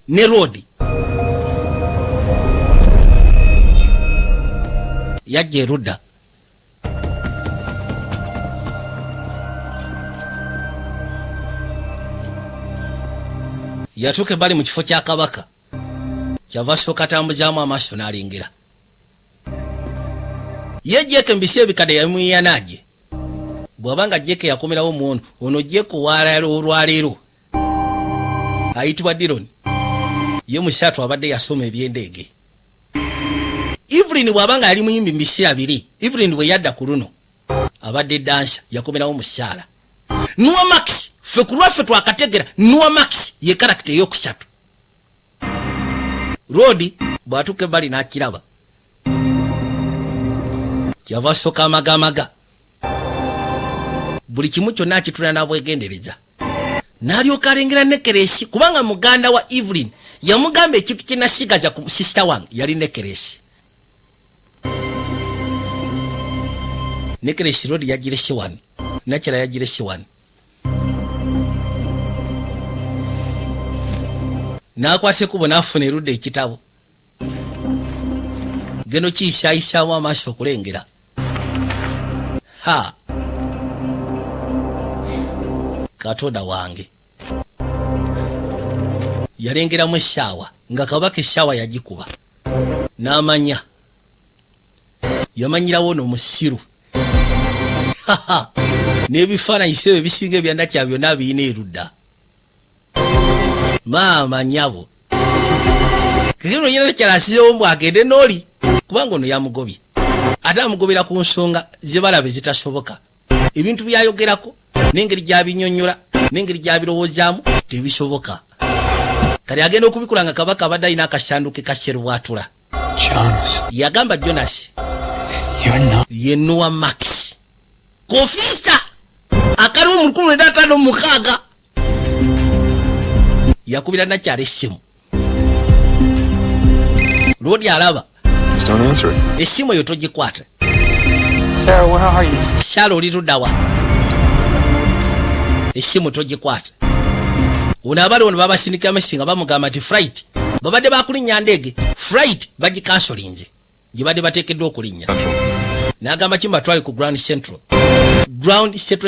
ne Rodi yajja erudda. Yatuuka ebbali mu kifo kya kabaka kyava sooka atambuzaamu amaaso n'alengera. Ye Jeke mbisi ebikadde yamuyanaje bw'abanga Jeke yakomerawo mu ono Jeke olwaleero ayitibwa Dillon ye musatu abadde yasoma eby'endeege. Evelyn bw'abanga yali muyimbi mbisi abiri. Evelyn bwe yadda ku luno abadde dansa yakomerawo musaala. Noah Max fe ku lwaffe twakategera Noah Max ye karakita ey'okusatu. Rodi bw'atuuka ebbali n'akiraba kyava soka amagamaga buli kimu kyonna akitula n'abwegendereza n'alyoka alengera Nekelesi kubanga muganda wa Evelyn yamugamba ekintu kye nasigaza ku sister wange yali Nekelesi. Nekelesi Rodi yagirese wano Nakyala yagirese wano n'akwasa ekubo n'afuna erudda ekitabo geno kiyisaayisaamu amaaso okulengera. Katonda wange yalengeramu essaawa nga kabaka essaawa yagikuba n'amanya yamanyirawo n'omusiru n'ebifaananyi sebe bisinga ebyandakya byonna biyina erudda. Maama nyabo kekeno yina Nakyala asizewo mbw agende n'oli kubanga ono yamugobye ate amugobera ku nsonga zebalaba ezitasoboka. Ebintu byayogerako n'engeri gyabinyonnyola n'engeri gyabirowoozaamu tebisoboka. Kale agenda okubikola nga kabaka abadde alina akasanduke ka Sherwatula. Yagamba Jonas ye Noah Max kofisa akaliwo mu 1956 yakubira Nakyala essimu. Rodi alaba essimu eyo togikwata. Sarah oli luddawa? Essimu togikwata. Ono abali ono babasindika amasinga bamugamba nti flight babadde bakulinnya ndege flight bagikansolinze gye badde bateekeddwa okulinnya. N'agamba kimba twali ku Grand Central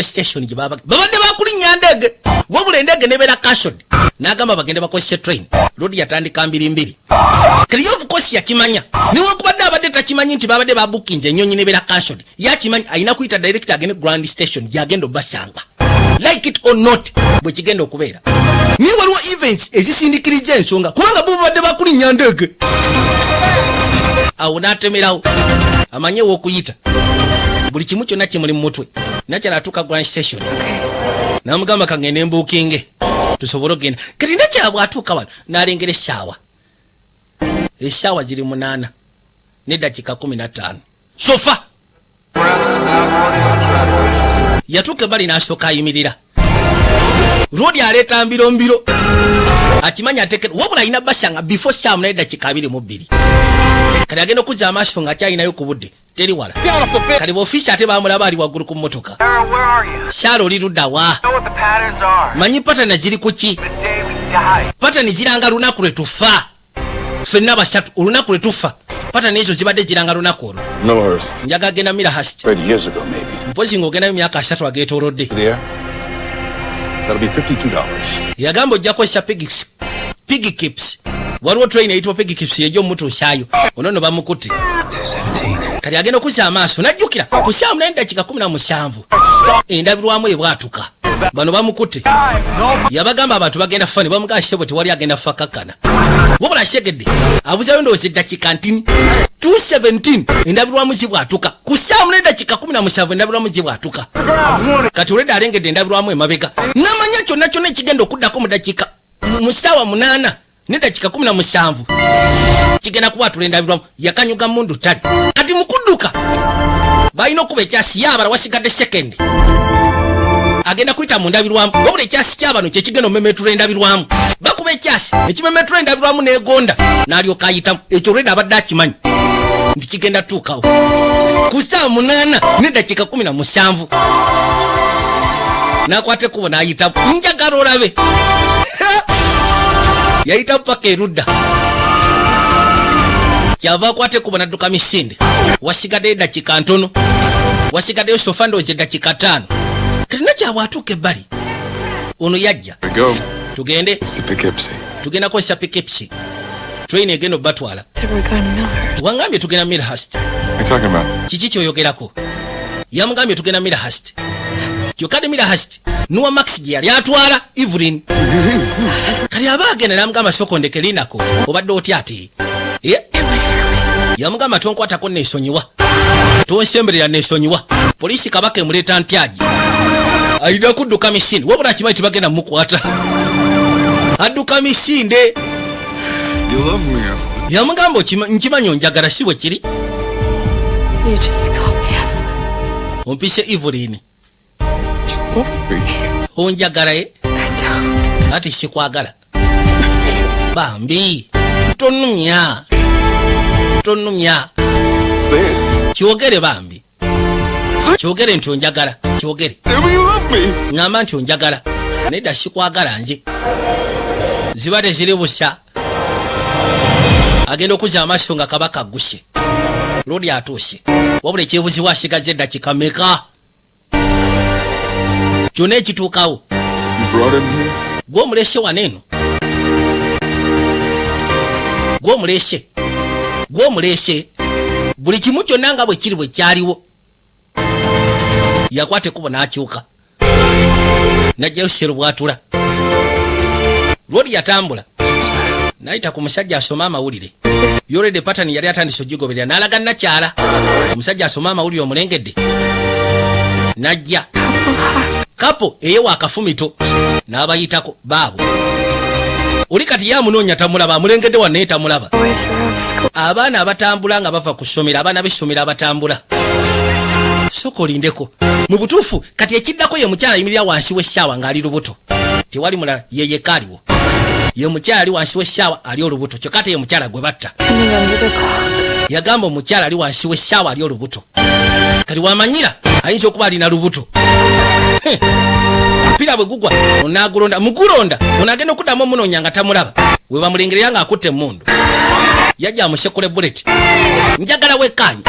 Station gye babadde bakulinnya ndege wabula endege nebeera cancelled. N'agamba bagende bakozese train. Rodi yatandika mbiri. Kali of course yakimanya niwakubadde abadde takimanyi nti babadde babukinze ennyonyi nebeera cancelled. Yakimanyi alina kuyita direct agende Grand Station gyagenda obasanga like it or not bwe kigenda okubeera. Niye waliwo events ezisindikiriza ensonga kubanga bo babadde bakulinnya ndege. Awo n'atemerawo amanye w'okuyita buli kimu kyonna kimuli mu mutwe. Nakyala atuuka Grand Station n'amugamba kangende mbuukinge tusobole okgenda. Kati Nakyala bw'atuuka wano n'alengera essaawa giri 8 n'eddakiika 15 sofa. Yatuuka ebbali n'asooka ayimirira. Rodi aleeta mbiro akimanya ateekera wabula alina basanga before saa 8 n'eddakiika 22. Kale agenda okuzza amaaso ng'akyalinayo ku budde teri wala. Kale b'ofiisi ate baamulaba ali waggulu ku mmotoka. Sarah oli luddawa? Manyi patani ziri ku ki? Patani ziranga lunaku lwe tufa ffenna basatu olunaku lwe tufa. Patani ezo zibadde ziranga lunaku olwo. Njaga agenda Millhurst mpozi ng'ogendayo myaka 3 ageetoolodde. Yagamba ojja kukozesa piggy kips. Waliwo train eyitibwa piggy kips yejja omutuusaayo ono no bamukutte. Kali agenda okuzza amaaso n'ajjukira ku saa 8 n'eddakiika 17 endabirwamu ebwatuka bano bamukutte. Yabagamba abantu bagenda fani bamugamba Shebo tewali agenda fa kakkana wabula asegedde abuzayo ndowooza eddakiika ntini 2:17 endabirwamu zibwatuka ku saa 8 n'eddakiika 17 endabirwamu zibwatuka. Kati olwedde alengedde endabirwamu emabega n'amanya kyonna kyonna ekigenda okuddako mu ddakiika mu ssaawa 8 n'eddakiika 17 kigenda kubwatula endabirwamu. Yakanyuga mundu ttale kati mukudduka balina okuba ekyasi yabala wasigadde sekendi agenda kuyita mu ndabirwamu wabula ekyasi kyabano kyekigenda omemetula endabirwamu bakuba ekyasi ekimemetula endabirwamu n'egonda n'alyoka ayitamu. Ekyo olwedde abadde akimanyi nti kigenda tuukawo ku saa 8 n'eddakiika 17 n'akwata ekkubo n'ayitamu. Njagala olabe yayitamu paka erudda kyava akwate kubo nadduka misinde. Wasigadde eddakiika ntono. Wasigaddeyo sofa ndowooza eddakiika 5. Kati nakyabwe atuuka ebbali. Ono yajja. Tugende. Tugenda kozesa Poughkeepsie. Train egenda obbatwala. Wangambye tugenda Millhurst. Kiki kyoyogerako? Yamugambye tugenda Millhurst. Kyokka Millhurst Nuwa Max gye yali atwala Evelyn. Kali aba agenda namugamba soko ndekelinako obadde otya ate. Yamugamba tonkwatako neesonyiwa. Tonsemberera neesonyiwa. Poliisi kabaka emuleeta ntyaji. Ayina kudduka misinde. Wabula kimanyi tibagenda mukwata. Adduka misinde. You love me. Yamugamba nkimanyi onjagala si bwe kiri. You just call me Evelyn. Ompise Evelyn. Onjagala ye? I don't. Ati sikwagala. Bambi. Tonumya. Say it. Kyogere bambi. Kyogere nti onjagala. Kyogere. Tell me you love me. Ngamba nti onjagala. Nedda sikwagala nje. Zibadde ziri busa. Agenda okuzza amaaso nga kabaka agguse. Lodi atuuse. Wabula ekyebuzibwa asigaze eddakiika meka? Kyonna ekituukawo. Gw'omulese waneeno. Gw'omulese. Buli kimu kyonna nga bwe kiri bwe kyaliwo. Yakwata ekkubo n'akyuka. Najjayo Sserubwatula. Lodi yatambula. Naita ku musajja asoma amawulire. Yorede pattern yali atandise ogigoberera n'alaga nakyala. Omusajja asoma amawulire omulengedde. Najja. Kapo eyewa akafumito n'abayitako baabo. Oli kati yamunoonya tamulaba amulengedde wanne tamulaba. Abaana abatambula nga bava ku ssomero abaana b'essomero abatambula. Soko olindeko. Mu butuufu kati ekiddako ye mukyala ayimirira wansi w'essaawa ng'ali lubuto. Tewali mulala ye kaliwo. Ye mukyala ali wansi w'essaawa ali olubuto. Kyokka ate ye mukyala gwe batta. Yagamba omukyala ali wansi w'essaawa ali olubuto. Kati wamanyira ayinza okuba alina lubuto. Mpira bwe gugwa onagulonda mugulonda onagenda okuddamu omunoonya nga tamulaba. We bamulengerera nga akutte emmundu. Yajja amusekule bullet. Njagala wekkaanya.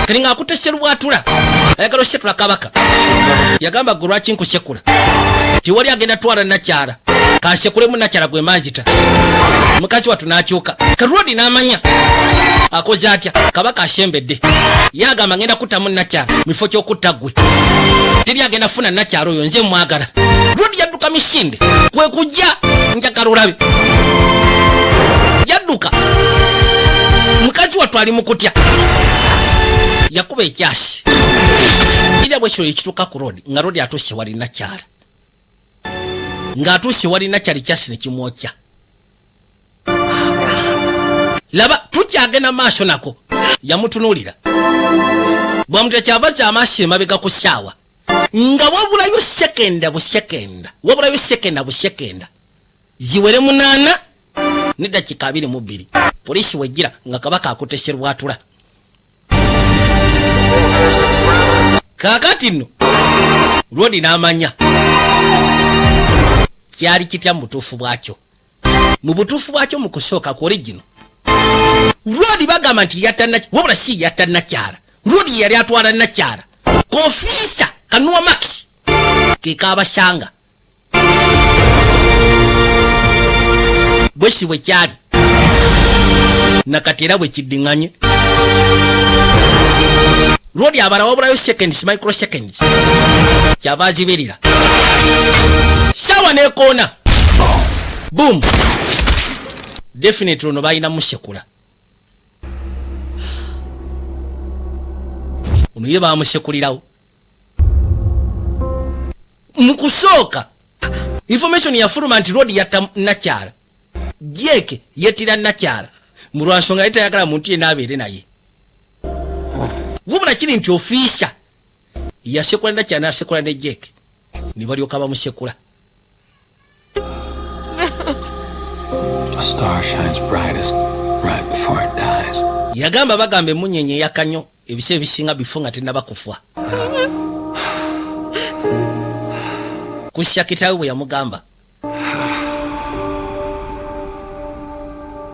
Kali nga akutte Sserubwatula. Ayagala osekula kabaka. Yagamba gwe lwaki nkusekula. Tiwali agenda twala nakyala. Kasekulemu nakyala gwe manjita. Mukazi watu n'akyuka. Karodi n'amanya. Akoze atya kabaka ashembedde. Yagamba ngenda kuttamu nakyala mifo ky'okutta gwe. Teri agenda funa nakyala oyo nze mwagala. Rodi yadduka misinde. Kwe kujja njagala olabe. Yadduka. Mukazi watu ali mukutya. Yakuba ekyasi. Ira bwe kiro ekituuka ku Rodi nga Rodi atuuse wali nakyala. Ng'atuuse wali nakyali kyasi ne kimwokya. Laba tukyagenda maaso nako. Yamutunuulira. Bw'amuta kyavaza amaaso emabega ku ssaawa. Nga wabulayo sekenda busekenda. Wabulayo sekenda busekenda. Ziwere 8 n'eddakiika 22. Poliisi wejjira nga kabaka akutte Sserubwatula. Kaakati nno Rodi n'amanya. Kyali kitya mu butuufu bwakyo. Mu butuufu bwakyo mu kusooka ku origino. Rodi bagamba nti wabula si yatta nakyala. Rodi yali atwala nakyala. Kofiisa Kanuwa Max ke kaabasanga. Bwe si bwe kyali. Nakati era bwe kiddiŋŋanye. Rodi abala wabulayo seconds microseconds. Kyava azibirira. Sawa nekoona. Boom. Definitely ono balina musekula. Ono ye bamusekulirawo. Mukusooka. Information yafuluma nti Rodi yatta nakyala. Jeke yettira nakyala. Mu lwansonga yali tayagala muntu yenna abeere naye. Wabula kiri nti ofiisa yasekula nakyala n'asekula ne Jeke. Ne balyoka bamusekula. A star shines brightest right before it dies. Yagamba bagambe munyenye yakanyo ebise ebisinga bifunga tennaba kufa. Kusya kitawe bwe yamugamba.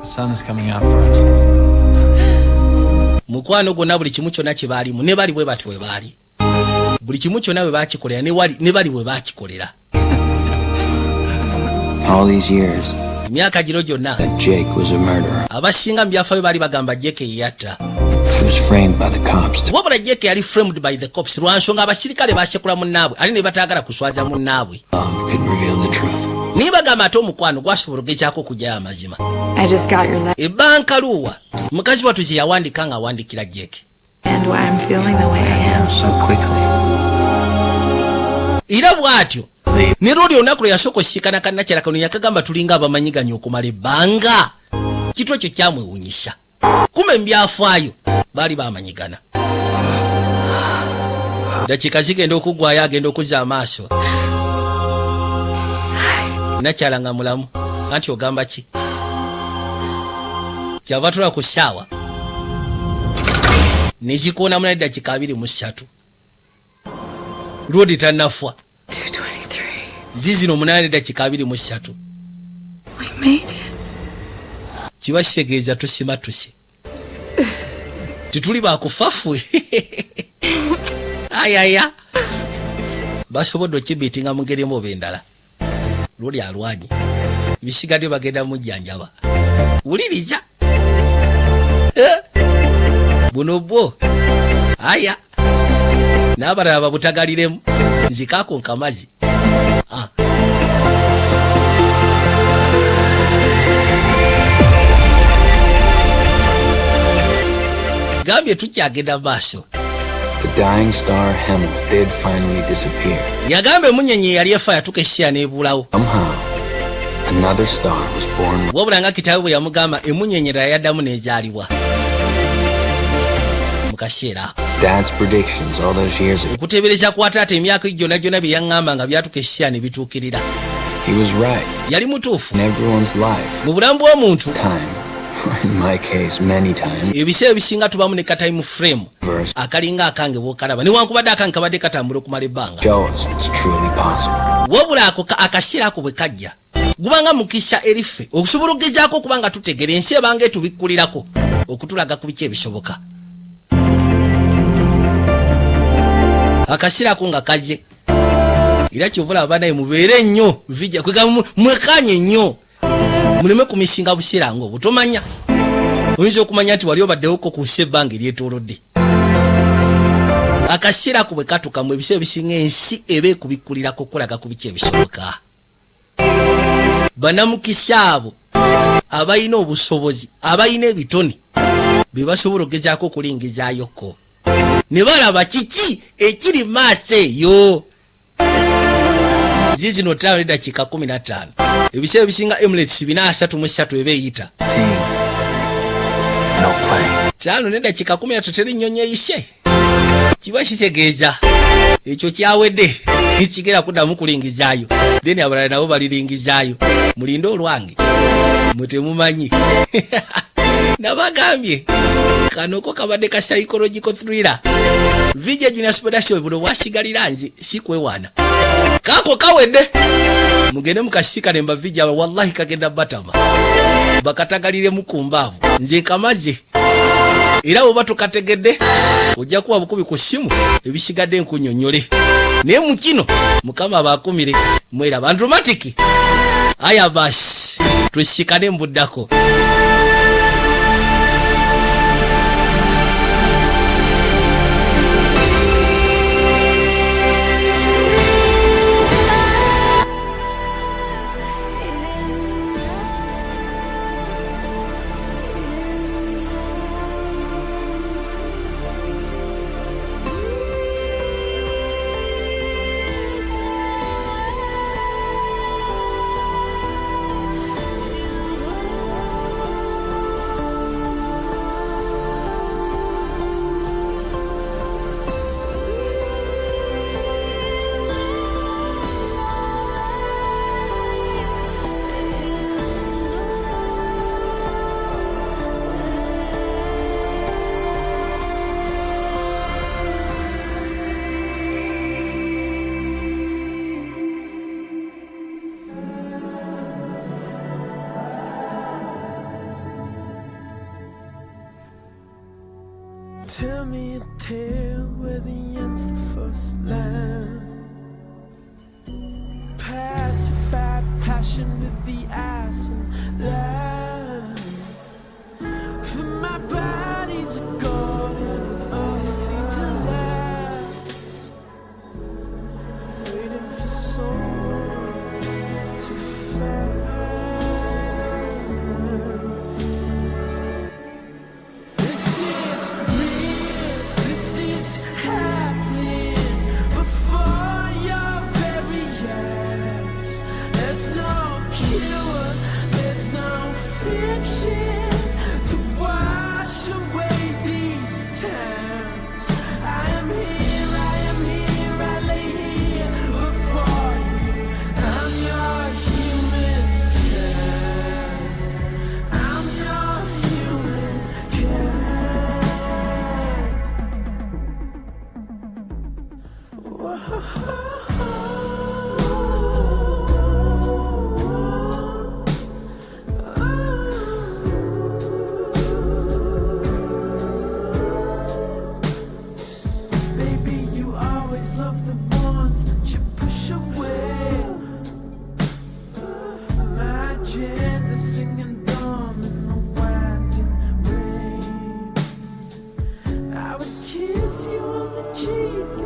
The sun is coming out for us. mukwano gonna buli kimu kyonna kye baalimu ne bali bwe bati we baali buli kimu kyonna bwe baakikolera ne bali bwe baakikolera. All these years, emyaka giro gyonna that Jake was a murderer. abasinga mu byafaayo baali bagamba Jake ye yatta. He was framed by the cops. wabula Jake yali framed by the cops lwa nsonga abasirikale baasekula munnaabwe ali ne bataagala kuswaza munnaabwe. Love could reveal the truth. niye bagamba ate omukwano gwasobola ogezaako okugyayo amazima. I just got your letter ebbanka luwa mukazi wattu ze yawandika ng'awandikira Jake. and why I'm feeling the way I am. So quickly. era bw'atyo ne lwoli olunaku lwe yasooka osisinkana kannakyala kano yakagamba tulinga abamanyiganya okumala ebbanga. kitu ekyo kyamwewunyisa. kume mu byafaayo baali bamanyigana. dakiika zigenda okuggwayo agenda okuzza amaaso. nakyala nga mulamu anti ogamba ki? kyava tula ku ssaawa ne zikoonamu naye dakiika 23 lwodi tannafwa 2:23. zizino 8 dakiika 23 We made it. kiba kitegeeza tusima tusi tituli bakufafwe. ayaya basobodde okibiitinga mu ngeri oba endala. lwoli alwanyi ebisigadde bagenda mujjanjaba. wuliriza buno bwo aya n'abalala babutagaliremu nzikaako nkamazi. gambye tukyagenda maaso. The dying star Hemel did finally disappear. yagamba emunyenye eyali efa yatuka essira n'ebulawo. Somehow, another star was born. wabula nga kitaawe bwe yamugamba emunyenyera yaddamu n'ezaalibwa mu kaseera ako. Dad's predictions all those years ago. okuteebereza kwa taata emyaka gyonna gyonna bye yaŋŋamba nga byatuka essira ne bituukirira. He was right. yali mutuufu. In everyone's life. mu bulamu bw'omuntu Time. In my case, many times. ebiseera ebisinga tubamu ne katime frame Verse. akalinga akange bw'okalaba newankubadde akange kabadde katambula okumala ebbanga. Show us it's truly possible. wabula ako akaseera ako bwe kajja gubanga mukisa eriffe okusobola okugezaako okuba nga tutegera ensi ebanga etubikkulirako okutulaga ku biki ebisoboka. akaseera ako nga kajje era kyovula abanaye mubeere nnyo vijja kwega mwekanye nnyo muleme kumisinga buseera nga obutomanya. oyinza okumanya nti wali obaddewoko ku nsi ebbanga eryetoolodde. akaseera ako bwe katukamu ebiseera ebisinga ensi eba ekubikkulirako okulaga ku biki ebisoboka. banamukisa abo abalina obusobozi abalina ebitone bye basobola okugezaako okulingizayoko ne balaba kiki ekiri maaso eyo. zizino 5 dakiika 15 ebiseera ebisinga Emirates 433 eba eyita No plane. 5 ne dakiika 13 teri nnyonyi eyise. kiba kitegeeza ekyo kyawedde ekigera kuddamu kulingizaayo then abalala nabo balilingizaayo mulinde olwange mutemumanyi. nabagambye kanoko kabadde ka psychological thriller. Vijay Junior Production buno bwasigalira nze sikwewaana kako kawedde mugende mukasika nemba Vijay wallahi kagenda batama bakatagalire mukumbaavu nze kamaze era oba tukategedde ojja kuba bukubi ku simu ebisigadde nkunyonyole naye mukino mukama abakumire mwera bandramatic. aya basi tusikane mbuddako. Tell me a tale where the end's the first line. Pacified passion with the ice and lime. For my body's a garden of earthly delights, waiting for someone to find. This is real, this is happening before your very eyes. There's no cure, there's no fiction to wash away these times. I am here, I lay here before you. I'm your human kind. I'm your human kind. Whoa. Baby, you always love the ones that you push away. My gender singing dumb in the winding rain. I would kiss you on the cheek